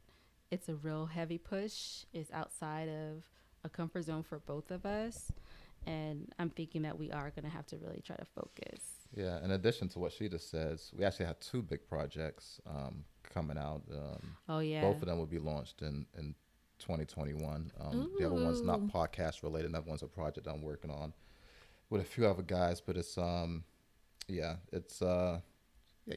it's a real heavy push. It's outside of a comfort zone for both of us, and I'm thinking that we are going to have to really try to focus. Yeah, in addition to what she just says, we actually have two big projects coming out. Both of them will be launched in 2021. The other one's not podcast related. That one's a project I'm working on with a few other guys, but it's you'll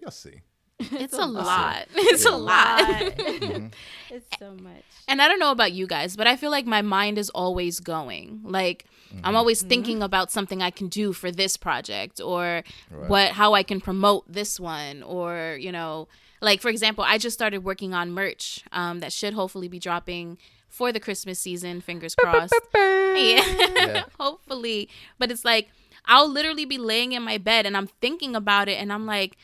see. It's a lot. It's a lot. Mm-hmm. It's so much. And I don't know about you guys, but I feel like my mind is always going. Like I'm always thinking about something I can do for this project, or how I can promote this one, or, you know, like for example, I just started working on merch that should hopefully be dropping for the Christmas season, fingers crossed. Yeah. Hopefully. But it's like I'll literally be laying in my bed and I'm thinking about it and I'm like,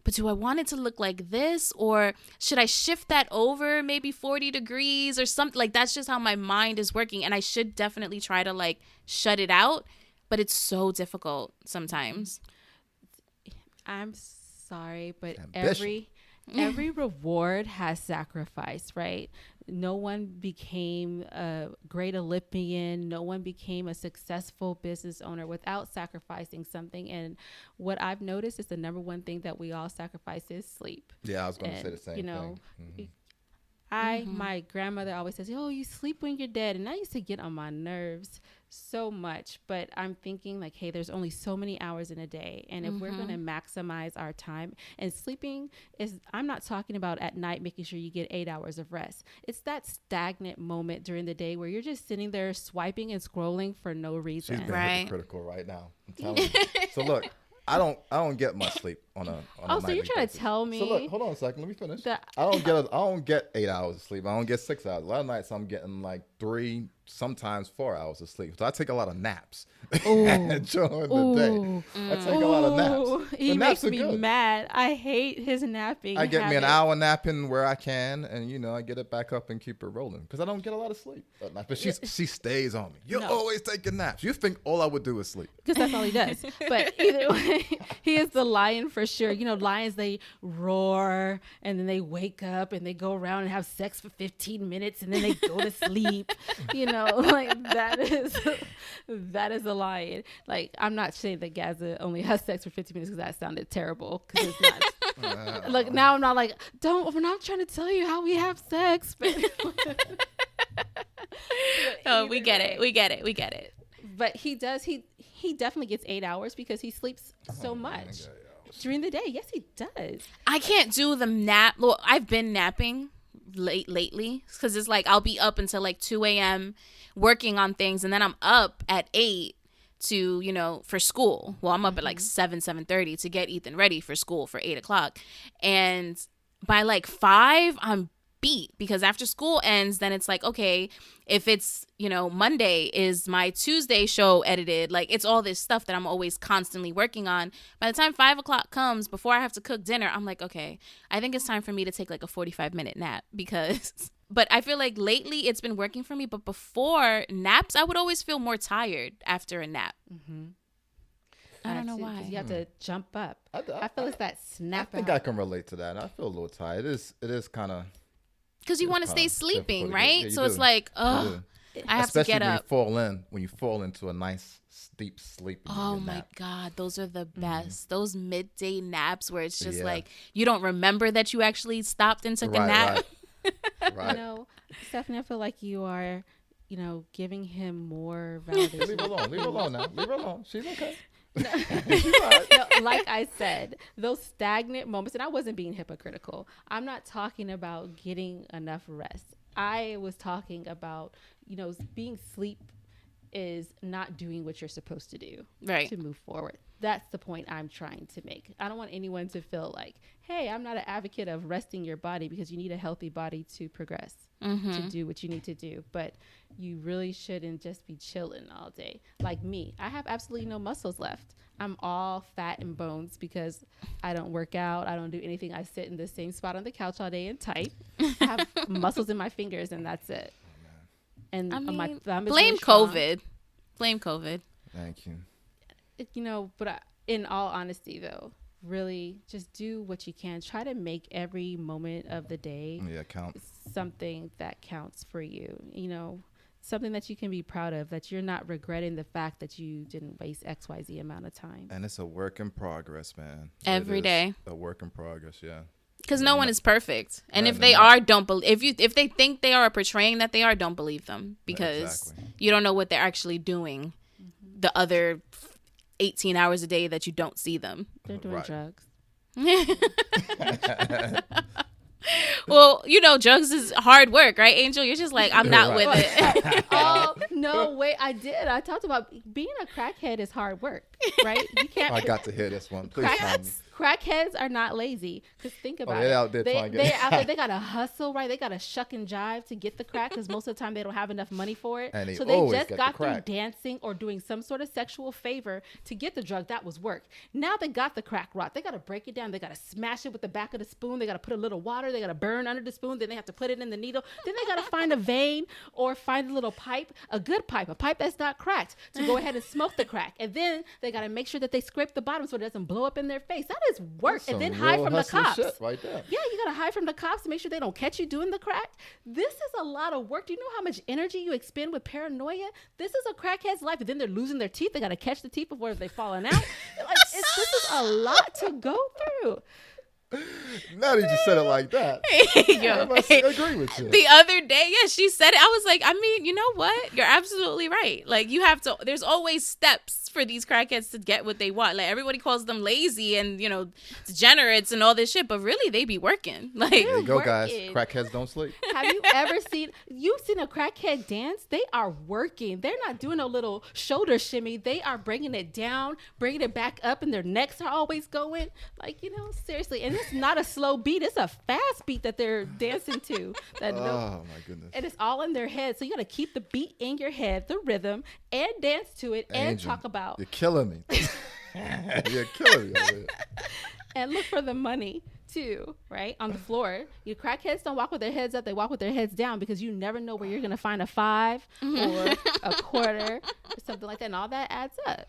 but do I want it to look like this, or should I shift that over maybe 40 degrees or something? Like, that's just how my mind is working. And I should definitely try to like shut it out, but it's so difficult sometimes. I'm sorry, but Ambition. every reward has sacrifice, right? No one became a great Olympian. No one became a successful business owner without sacrificing something. And what I've noticed is the number one thing that we all sacrifice is sleep. Yeah, I was going to say the same thing. My grandmother always says, "Oh, you sleep when you're dead," and that used to get on my nerves so much. But I'm thinking like, hey, there's only so many hours in a day, and if we're going to maximize our time, and sleeping is, I'm not talking about at night making sure you get 8 hours of rest. It's that stagnant moment during the day where you're just sitting there swiping and scrolling for no reason. She's being Right. hypocritical right now. I'm telling you. So look, I don't get much sleep on a Oh, so you're nightly trying to basis. tell me? So look, hold on a second. Let me finish. that- I don't get 8 hours of sleep. I don't get 6 hours. A lot of nights I'm getting like 3, sometimes 4 hours of sleep. So I take a lot of naps during the day. I take a lot of naps. He The naps makes are me good. mad. I hate his napping. I get me an habit. hour napping where I can, and I get it back up and keep it rolling because I don't get a lot of sleep at night. But she stays on me. You're always taking naps. You think all I would do is sleep? Because that's all he does. But either way, he is the lion for sure. Lions, they roar and then they wake up and they go around and have sex for 15 minutes and then they go to sleep. Like that is a lion. Like, I'm not saying that Gazza only has sex for 15 minutes because that sounded terrible. Because it's not. Look, now I'm not like, we're not trying to tell you how we have sex. But Oh, we get it. But he does. He definitely gets 8 hours because he sleeps so much during the day. Yes, he does. I can't do the nap. Well, I've been napping lately because it's like I'll be up until like 2 a.m. working on things, and then I'm up at 8 to for school. Well, I'm up at like 7:30 to get Ethan ready for school for 8 o'clock, and by like 5 I'm beat because after school ends, then it's like, okay, if it's Monday is my Tuesday show edited, like it's all this stuff that I'm always constantly working on. By the time 5 o'clock comes, before I have to cook dinner, I'm like, okay, I think it's time for me to take like a 45-minute nap because but I feel like lately it's been working for me. But before naps, I would always feel more tired after a nap. I don't know why. Because you have to jump up. I feel it's that snap I think out. I can relate to that. I feel a little tired. It is kind of Because you want to stay sleeping, difficult to right? get. Yeah, So you it's do. like, You oh, do. I have Especially to get when you up. fall into a nice deep sleep. and you Oh get a my nap. God, those are the best. Those midday naps where it's just Yeah. like you don't remember that you actually stopped and took a nap. Right. Stephanie, I feel like you are, giving him more validation. Leave her alone. Leave her alone now. Leave her alone. She's okay. No, like I said, those stagnant moments, and I wasn't being hypocritical. I'm not talking about getting enough rest. I was talking about, being sleep is not doing what you're supposed to do Right. to move forward. That's the point I'm trying to make. I don't want anyone to feel like, hey, I'm not an advocate of resting your body because you need a healthy body to progress, to do what you need to do. But you really shouldn't just be chilling all day. Like me, I have absolutely no muscles left. I'm all fat and bones because I don't work out. I don't do anything. I sit in the same spot on the couch all day and type. I have muscles in my fingers and that's it. And I mean, my thumb is blame really strong. COVID. Blame COVID. Thank you. In all honesty, though, really just do what you can. Try to make every moment of the day Yeah, count. something that counts for you. Something that you can be proud of, that you're not regretting the fact that you didn't waste XYZ amount of time. And it's a work in progress, man. Every It is day. a work in progress. Yeah. Because no one is perfect. And Right, if no, they no. are, don't believe. If they think they are or portraying that they are, don't believe them. Because Exactly. you don't know what they're actually doing the other 18 hours a day that you don't see them. They're doing Right. drugs. Well, drugs is hard work, right, Angel? You're just like, I'm not Right. with it. Oh, No, wait, I did. I talked about being a crackhead is hard work, right? You can't. I got to hear this one. Please tell me. Crackheads are not lazy. Because think about they're it. out there trying to get They're out there. They got to hustle, right? They got to shuck and jive to get the crack because most of the time they don't have enough money for it. And so they always just get got the through crack. dancing or doing some sort of sexual favor to get the drug. That was work. Now they got the crack rock. They got to break it down. They got to smash it with the back of the spoon. They got to put a little water. They got to burn under the spoon. Then they have to put it in the needle. Then they got to find a vein or find a little pipe, a good pipe, a pipe that's not cracked to go ahead and smoke the crack. And then they got to make sure that they scrape the bottom so it doesn't blow up in their face. That is work. And then hide from the cops. Shit right there. Yeah, you gotta hide from the cops to make sure they don't catch you doing the crack. This is a lot of work. Do you know how much energy you expend with paranoia? This is a crackhead's life. And then they're losing their teeth. They gotta catch the teeth before they're falling out. This is a lot to go through. Now that you said it like that, Yo, I agree with you. the other day, yeah, she said it. I was like, I mean, you know what? You're absolutely right. Like, you have to, there's always steps for these crackheads to get what they want. Like, everybody calls them lazy and, you know, degenerates and all this shit, but really they be working. Like, There you go, working. guys. Crackheads don't sleep. Have you ever seen a crackhead dance? They are working. They're not doing a little shoulder shimmy. They are bringing it down, bringing it back up, and their necks are always going. Like, you know, seriously. And it's not a slow beat. It's a fast beat that they're dancing to. Oh, my goodness. And it's all in their head. So you got to keep the beat in your head, the rhythm, and dance to it, and Angel, talk about. You're killing me. You're killing me over here. And look for the money too, right? On the floor. You crackheads don't walk with their heads up, they walk with their heads down because you never know where you're gonna find a 5 or a quarter or something like that. And all that adds up.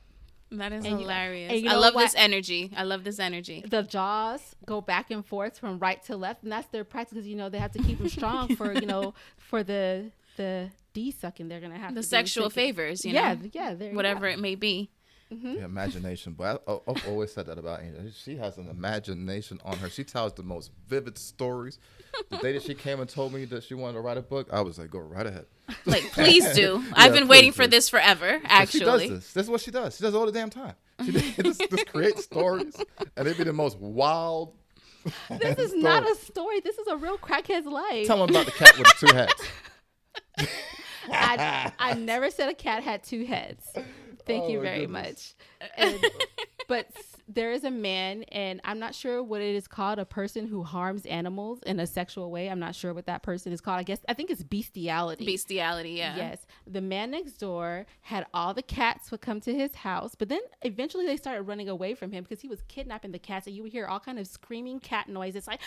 that is hilarious. and you I know love what? this energy. I love this energy. The jaws go back and forth from right to left, and that's their practice because, you know, they have to keep them strong for, you know, for the de-sucking they're gonna have The to sexual do. favors, you Yeah, know? yeah, there you Whatever go. it may be. The imagination, but I've always said that about Angel. She has an imagination on her. She tells the most vivid stories. The day that she came and told me that she wanted to write a book, I was like, go right ahead. Like, please do. I've been waiting for this forever, actually. She does this. This is what she does. She does it all the damn time. She just creates stories, and they be the most wild. This is not a story. This is a real crackhead's life. Tell them about the cat with the 2 heads. I never said a cat had 2 heads. Thank you my very goodness. much. But there is a man, and I'm not sure what it is called, a person who harms animals in a sexual way. I'm not sure what that person is called. I think it's bestiality. Bestiality, yeah. Yes. The man next door had all the cats would come to his house, but then eventually they started running away from him because he was kidnapping the cats, and you would hear all kind of screaming cat noises like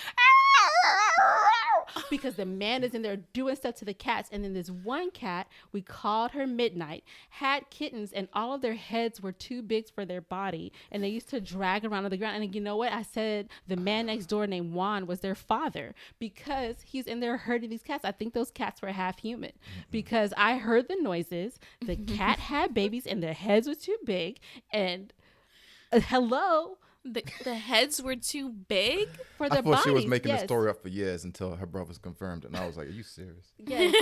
because the man is in there doing stuff to the cats. And then this one cat, we called her Midnight, had kittens, and all of their heads were too big for their body, and they used to drag around on the ground. And you know what? I said the man next door named Juan was their father because he's in there herding these cats. I think those cats were half human because I heard the noises. The cat had babies and their heads were too big. And hello. The heads were too big? For their I thought bodies. she was making Yes. the story up for years until her brothers confirmed it, and I was like, "Are you serious?" Yes.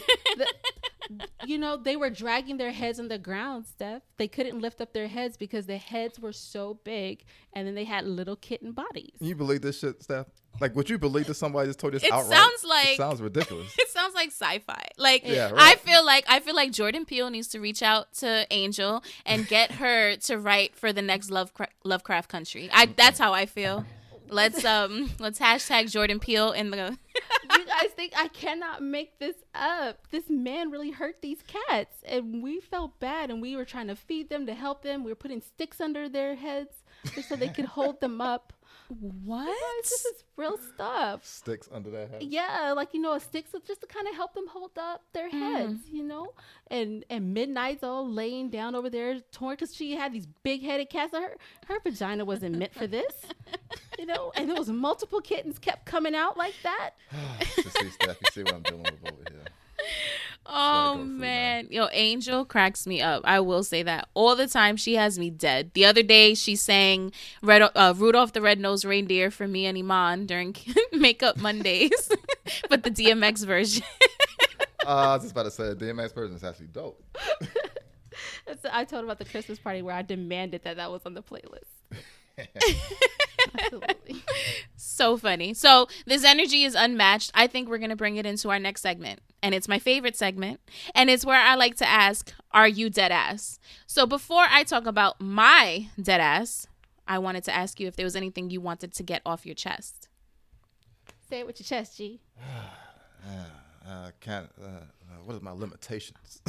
You know, they were dragging their heads on the ground, Steph. They couldn't lift up their heads because the heads were so big, and then they had little kitten bodies. Can you believe this shit, Steph? Like, would you believe that somebody just told you this It outright? sounds like- It sounds ridiculous. It sounds like sci-fi. Like, Yeah, right. I feel like Jordan Peele needs to reach out to Angel and get her to write for the next Lovecraft Country. That's how I feel. Let's hashtag Jordan Peele in the. You guys think I cannot make this up? This man really hurt these cats, and we felt bad, and we were trying to feed them to help them. We were putting sticks under their heads just so they could hold them up. What? Guys, this is real stuff. Sticks under their head. Yeah, like, you know, a stick just to kind of help them hold up their heads, you know. And Midnight's all laying down over there, torn because she had these big-headed cats. Her vagina wasn't meant for this, you know. And there was multiple kittens kept coming out like that. You see, Steph, you see what I'm dealing with over here. Oh go through man, yo, Angel cracks me up. I will say that all the time. She has me dead. The other day, she sang "Rudolph the Red-Nosed Reindeer" for me and Iman during Makeup Mondays, but the DMX version. I was just about to say, the DMX version is actually dope. I told her about the Christmas party where I demanded that was on the playlist. Absolutely. So funny. So this energy is unmatched. I think we're going to bring it into our next segment. And it's my favorite segment. And it's where I like to ask, are you dead ass? So before I talk about my dead ass, I wanted to ask you if there was anything you wanted to get off your chest. Say it with your chest, G. What are my limitations?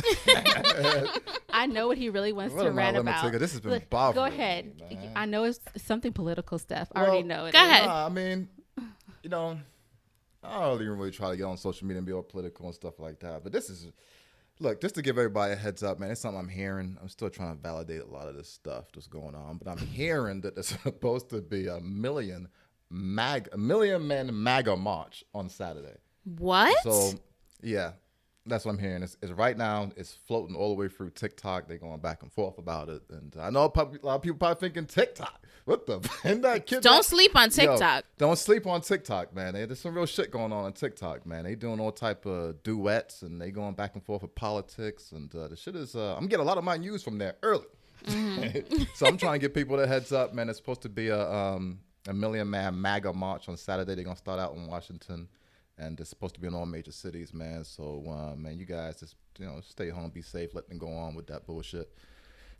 I know what he really wants to rant about. This has been bothering Go ahead. me, man. I know it's something political stuff. I already know it. Go ahead. I mean, I don't even really try to get on social media and be all political and stuff like that. But just to give everybody a heads up, man, it's something I'm hearing. I'm still trying to validate a lot of this stuff that's going on. But I'm hearing that there's supposed to be a million man MAGA march on Saturday. What? So, yeah, that's what I'm hearing. It's right now, it's floating all the way through TikTok. They're going back and forth about it. And I know a lot of people probably thinking TikTok. What the? That kid. Don't sleep on TikTok. Don't sleep on TikTok, man. There's some real shit going on TikTok, man. They doing all type of duets and they going back and forth with politics. And the shit is, I'm getting a lot of my news from there early. Mm-hmm. So I'm trying to give people the heads up, man. It's supposed to be a million man MAGA march on Saturday. They're going to start out in Washington. And it's supposed to be in all major cities, man. So, man, you guys just, stay home, be safe, let them go on with that bullshit.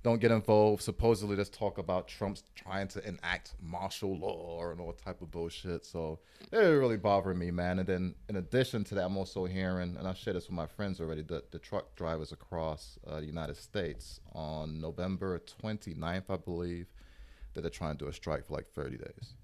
Don't get involved. Supposedly, there's talk about Trump's trying to enact martial law and all type of bullshit. So, it really bothering me, man. And then, in addition to that, I'm also hearing, and I've shared this with my friends already, the truck drivers across the United States on November 29th, I believe, that they're trying to do a strike for like 30 days.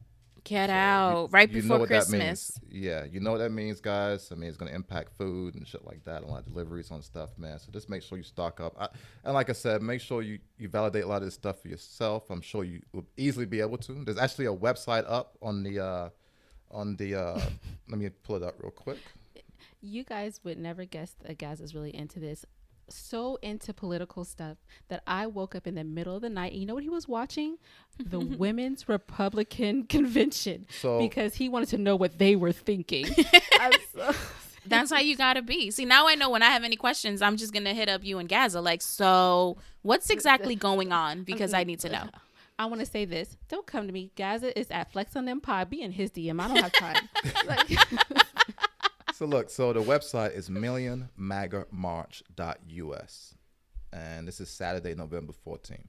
Get out right before Christmas. Yeah, you know what that means, guys. I mean, it's going to impact food and shit like that, a lot of deliveries on stuff, man. So just make sure you stock up. And like I said, make sure you validate a lot of this stuff for yourself. I'm sure you will easily be able to. There's actually a website up on the let me pull it up real quick. You guys would never guess that Gaz is really into this. So into political stuff that I woke up in the middle of the night. And you know what he was watching? The Women's Republican Convention. Because he wanted to know what they were thinking. That's how you gotta be. See, now I know when I have any questions, I'm just gonna hit up you and Gazza. Like, so what's exactly going on? Because I need to know. I want to say this. Don't come to me. Gazza is at Flexin Pod. Be in his DM. I don't have time. So the website is millionmagamarch.us. And this is Saturday, November 14th.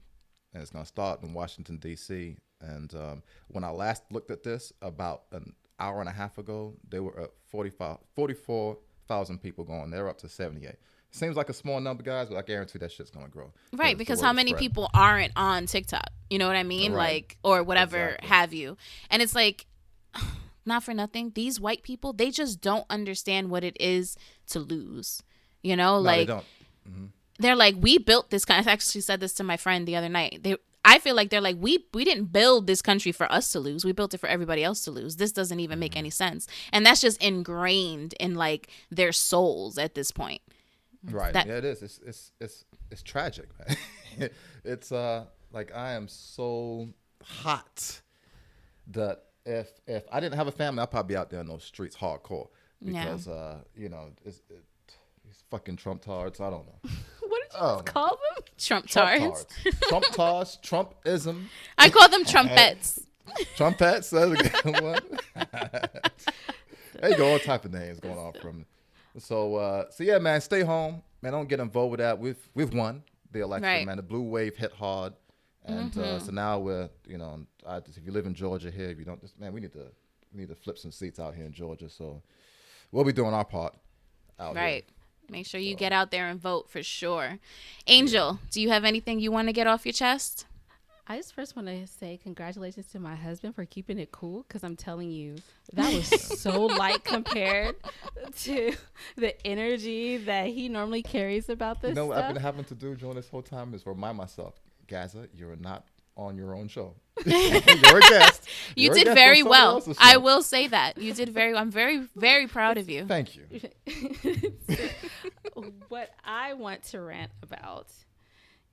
And it's going to start in Washington, D.C. And when I last looked at this about an hour and a half ago, they were at 44,000 people going. They're up to 78. Seems like a small number, guys, but I guarantee that shit's going to grow. Right, because how many people aren't on TikTok? You know what I mean? Right. Like, or whatever have you. And it's like... Not for nothing. These white people, they just don't understand what it is to lose. No, they don't. Mm-hmm. They're like, we built this country. I actually said this to my friend the other night. I feel like they're like, we didn't build this country for us to lose. We built it for everybody else to lose. This doesn't even make any sense. And that's just ingrained in like their souls at this point. Right. Yeah, it is. It's tragic, man. It's like I am so hot that if I didn't have a family, I'd probably be out there in those streets hardcore because these fucking Trump tards. I don't know. What did you call them? Trump tards. Trump tards. Trumpism. I call them trumpets. Trumpets. That's a good one. There you go. All type of names going on from. So yeah, man. Stay home, man. Don't get involved with that. We've won the election, right. Man. The blue wave hit hard. And so now we're, if you live in Georgia here, if you don't, we need to flip some seats out here in Georgia. So we'll be doing our part out here. Right. Make sure you get out there and vote for sure. Angel, do you have anything you want to get off your chest? I just first want to say congratulations to my husband for keeping it cool, because I'm telling you, that was so light compared to the energy that he normally carries about this stuff. What I've been having to do during this whole time is remind myself, Gazza, you're not on your own show. You're a guest. You did very well. I will say that. You did I'm very, very proud of you. Thank you. What I want to rant about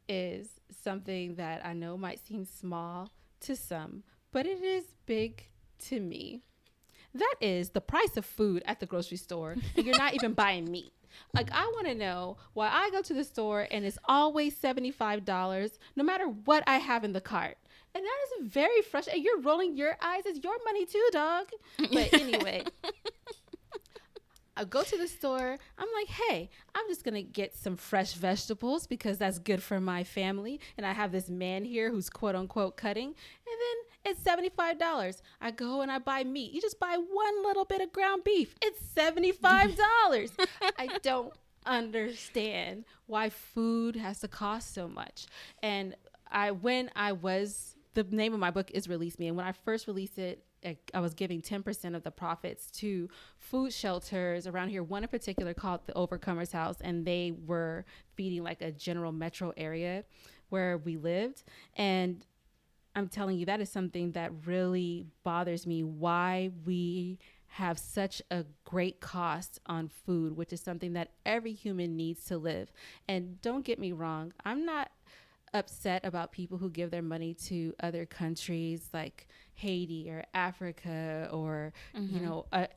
is something that I know might seem small to some, but it is big to me. That is the price of food at the grocery store, and you're not even buying meat. Like, I want to know why I go to the store and it's always $75, no matter what I have in the cart. And that is very frustrating. You're rolling your eyes. It's your money too, dog. But anyway, I go to the store. I'm like, hey, I'm just going to get some fresh vegetables because that's good for my family. And I have this man here who's quote unquote cutting. And then it's $75. I go and I buy meat. You just buy one little bit of ground beef. It's $75. I don't understand why food has to cost so much. And the name of my book is Release Me. And when I first released it, I was giving 10% of the profits to food shelters around here. One in particular called the Overcomer's House, and they were feeding like a general metro area where we lived. And I'm telling you, that is something that really bothers me, why we have such a great cost on food, which is something that every human needs to live. And don't get me wrong, I'm not upset about people who give their money to other countries like Haiti or Africa or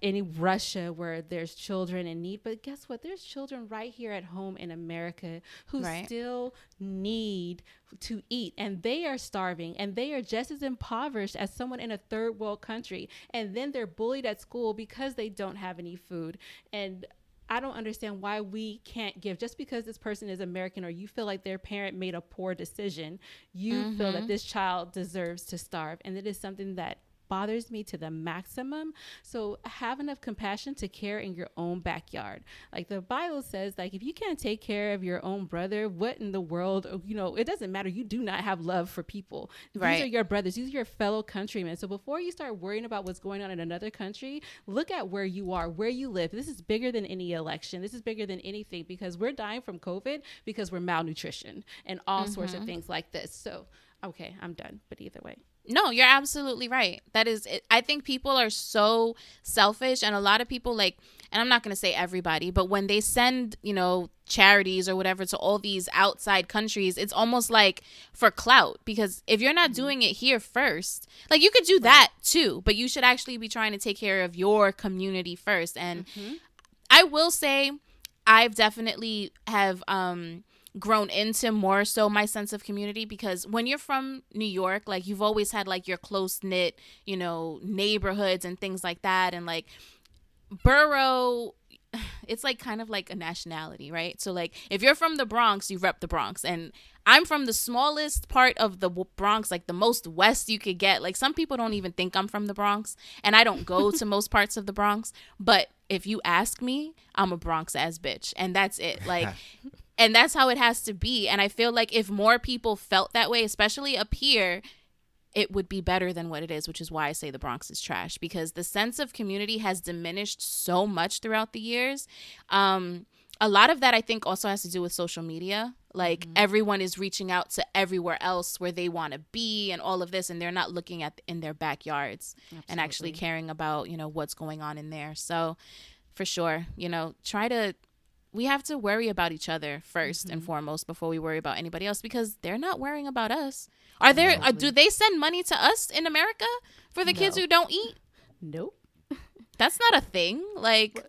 any Russia where there's children in need. But guess what? There's children right here at home in America who still need to eat, and they are starving, and they are just as impoverished as someone in a third world country. And then they're bullied at school because they don't have any food. And I don't understand why we can't give, just because this person is American or you feel like their parent made a poor decision, you feel that this child deserves to starve. And it is something that bothers me to the maximum. So have enough compassion to care in your own backyard. Like the Bible says, like, if you can't take care of your own brother, what in the world, it doesn't matter. You do not have love for people. These are your brothers. These are your fellow countrymen. So before you start worrying about what's going on in another country, look at where you are, where you live. This is bigger than any election. This is bigger than anything, because we're dying from COVID because we're malnutrition and all sorts of things like this. So, okay, I'm done. But either way. No, you're absolutely right. That is it. I think people are so selfish, and a lot of people, like, and I'm not going to say everybody, but when they send, charities or whatever to all these outside countries, it's almost like for clout, because if you're not doing it here first, like, you could do that too, but you should actually be trying to take care of your community first. And I will say I've definitely have grown into more so my sense of community, because when you're from New York, like, you've always had like your close knit, neighborhoods and things like that. And like borough, it's like kind of like a nationality, right? So like if you're from the Bronx, you rep the Bronx. And I'm from the smallest part of the Bronx, like the most west you could get. Like, some people don't even think I'm from the Bronx, and I don't go to most parts of the Bronx. But if you ask me, I'm a Bronx ass bitch, and that's it. Like, and that's how it has to be. And I feel like if more people felt that way, especially up here, it would be better than what it is, which is why I say the Bronx is trash, because the sense of community has diminished so much throughout the years. A lot of that, I think, also has to do with social media. Like, everyone is reaching out to everywhere else where they want to be and all of this, and they're not looking at in their backyards and actually caring about, what's going on in there. So for sure, we have to worry about each other first and foremost before we worry about anybody else, because they're not worrying about us. Do they send money to us in America for the kids who don't eat? Nope. That's not a thing. Like,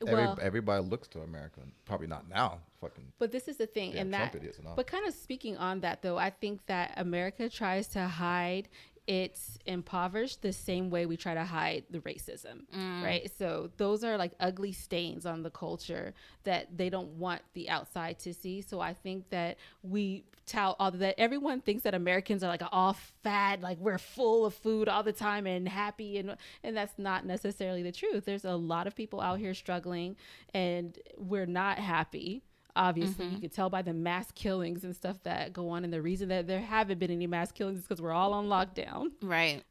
everybody looks to America. Probably not now. Fucking. But this is the thing, and that. But kind of speaking on that, though, I think that America tries to hide it's impoverished the same way we try to hide the racism, right? So those are like ugly stains on the culture that they don't want the outside to see. So I think that we tout all that. Everyone thinks that Americans are like all fat, like we're full of food all the time and happy, and that's not necessarily the truth. There's a lot of people out here struggling, and we're not happy. Obviously, you can tell by the mass killings and stuff that go on. And the reason that there haven't been any mass killings is because we're all on lockdown. Right.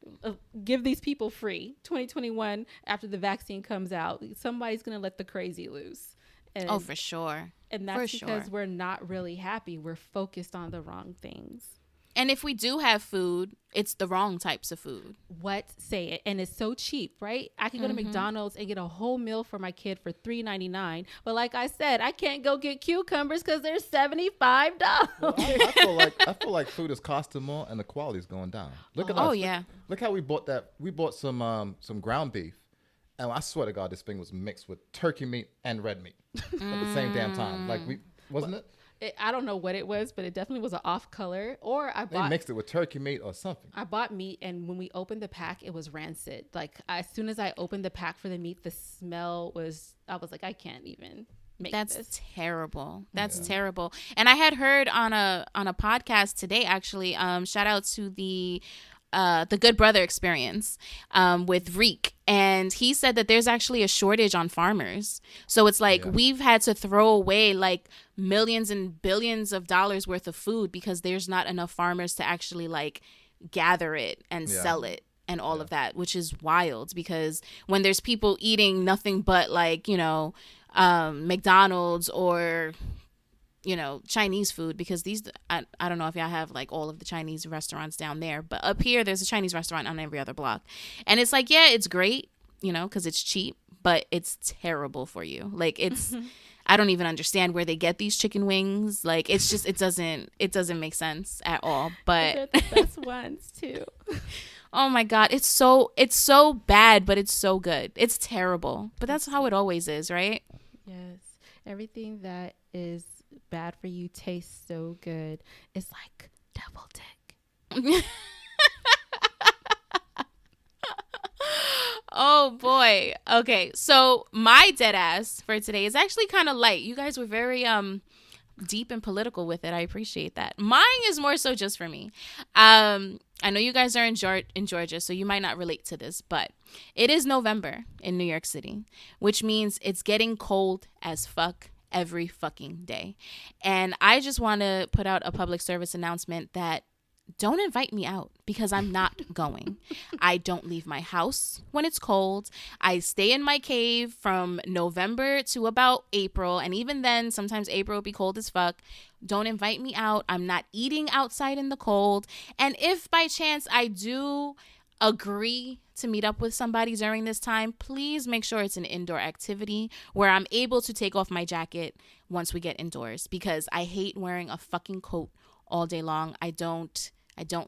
Give these people free. 2021, after the vaccine comes out, somebody's going to let the crazy loose. And, for sure. And that's because we're not really happy. We're focused on the wrong things. And if we do have food, it's the wrong types of food. Say it. And it's so cheap, right? I can go to McDonald's and get a whole meal for my kid for $3.99. But like I said, I can't go get cucumbers because they're $75. Well, I feel like food is costing more and the quality is going down. Look at us. Look how we bought that. We bought some ground beef. And I swear to God, this thing was mixed with turkey meat and red meat at the same damn time. Like, wasn't it? I don't know what it was, but it definitely was an off color. Or They mixed it with turkey meat or something. I bought meat, and when we opened the pack, it was rancid. Like, as soon as I opened the pack for the meat, the smell was, I was like, I can't even make That's this. terrible. That's terrible. And I had heard on a podcast today, actually, shout out to the Good Brother Experience with Reek. And he said that there's actually a shortage on farmers. So it's like we've had to throw away like millions and billions of dollars worth of food because there's not enough farmers to actually like gather it and sell it and all of that, which is wild because when there's people eating nothing but like, you know, McDonald's or, you know, Chinese food, because these, I don't know if y'all have like all of the Chinese restaurants down there, but up here there's a Chinese restaurant on every other block. And it's like, yeah, it's great, you know, because it's cheap, but it's terrible for you. Like it's, I don't even understand where they get these chicken wings. Like it's just, it doesn't make sense at all. But They're the best ones too. oh my God, it's so bad, but it's so good. It's terrible, but that's how it always is, right? Yes. Everything that is bad for you tastes so good. It's like double dick. Oh boy. Okay, so my dead ass for today is actually kind of light. You guys were very deep and political with it. I appreciate that. Mine is more so just for me. I know you guys are in Georgia, so you might not relate to this, but it is November in New York City, which means it's getting cold as fuck every fucking day. And I just want to put out a public service announcement that don't invite me out because I'm not going. I don't leave my house when it's cold. I stay in my cave from November to about April. And even then, sometimes April will be cold as fuck. Don't invite me out. I'm not eating outside in the cold. And if by chance I do agree to meet up with somebody during this time, please make sure it's an indoor activity where I'm able to take off my jacket once we get indoors, because I hate wearing a fucking coat all day long. I don't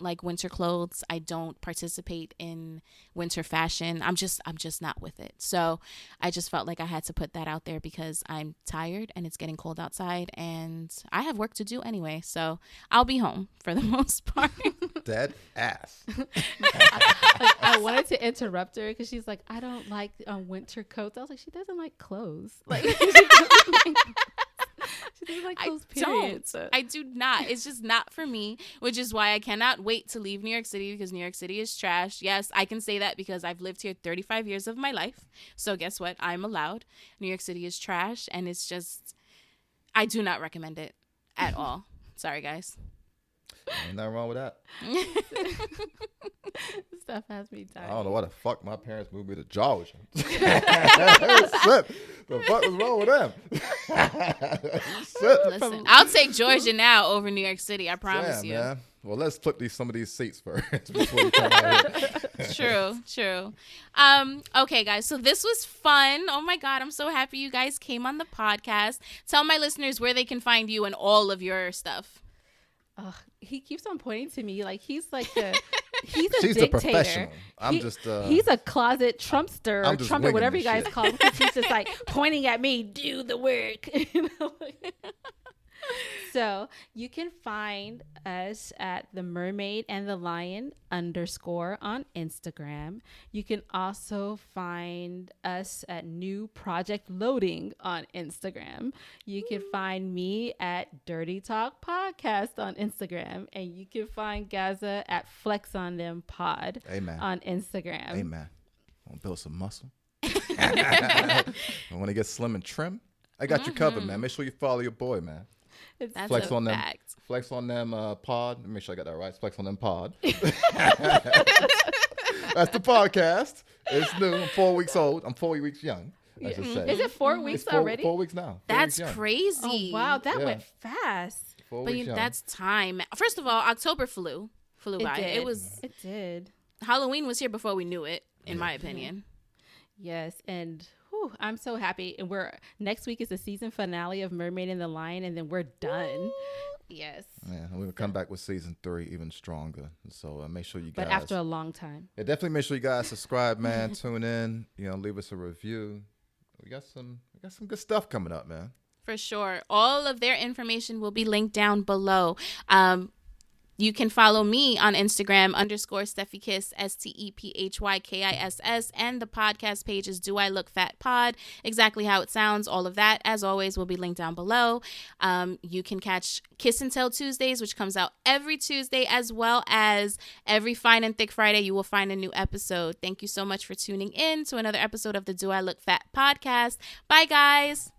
like winter clothes. I don't participate in winter fashion. I'm just not with it. So I just felt like I had to put that out there because I'm tired and it's getting cold outside and I have work to do anyway. So I'll be home for the most part. Dead ass. I wanted to interrupt her because she's like, I don't like winter coats. I was like, she doesn't like clothes. Like, she doesn't like clothes, period. I do not. It's just not for me, which is why I cannot wait to leave New York City because New York City is trash. Yes, I can say that because I've lived here 35 years of my life. So guess what? I'm allowed. New York City is trash, and it's just, I do not recommend it at all. Sorry, guys. Ain't nothing wrong with that. Stuff has me dying. I don't know why the fuck my parents moved me to Georgia. Shit. The fuck was wrong with them? Shit. Listen, I'll take Georgia now over New York City. I promise Damn, you. Man. Well, let's flip some of these seats first before we come out here. True. Okay, guys. So this was fun. Oh my God, I'm so happy you guys came on the podcast. Tell my listeners where they can find you and all of your stuff. He keeps on pointing to me like he's like he's a She's dictator. a professional. He's a closet Trumpster or Trump or whatever you guys shit. call him. He's just like pointing at me, do the work. You know? So you can find us at the Mermaid and the Lion _ on Instagram. You can also find us at New Project Loading on Instagram. You can find me at DurtyTalk Podcast on Instagram, and you can find Gazza at Flexin Pod Amen. on Instagram. Amen. I want to build some muscle. I want to get slim and trim. I got you covered, man. Make sure you follow your boy, man. That's Flex a on them. fact. Flex on them pod. Make sure I got that right. Flex on them pod. That's the podcast. It's new. I'm 4 weeks old. I'm 4 weeks young. I should say. Is it 4 weeks It's 4 already? 4 weeks now. 4 That's weeks young. crazy. Oh, wow. That Yeah. went fast. 4 But weeks young. that's time. First of all, October flew by. It did. Halloween was here before we knew it, in my opinion. Yes, and I'm so happy. And next week is the season finale of Mermaid and the Lion, and then we're done. Yes. Yeah, and we'll come back with season 3 even stronger. So make sure you guys. But after a long time. Yeah, definitely make sure you guys subscribe, man. Tune in. Leave us a review. We got some good stuff coming up, man. For sure. All of their information will be linked down below. You can follow me on Instagram _StephyKiss, STEPHYKISS, and the podcast page is Do I Look Fat Pod? Exactly how it sounds. All of that, as always, will be linked down below. You can catch Kiss and Tell Tuesdays, which comes out every Tuesday, as well as every Fine and Thick Friday. You will find a new episode. Thank you so much for tuning in to another episode of the Do I Look Fat podcast. Bye, guys.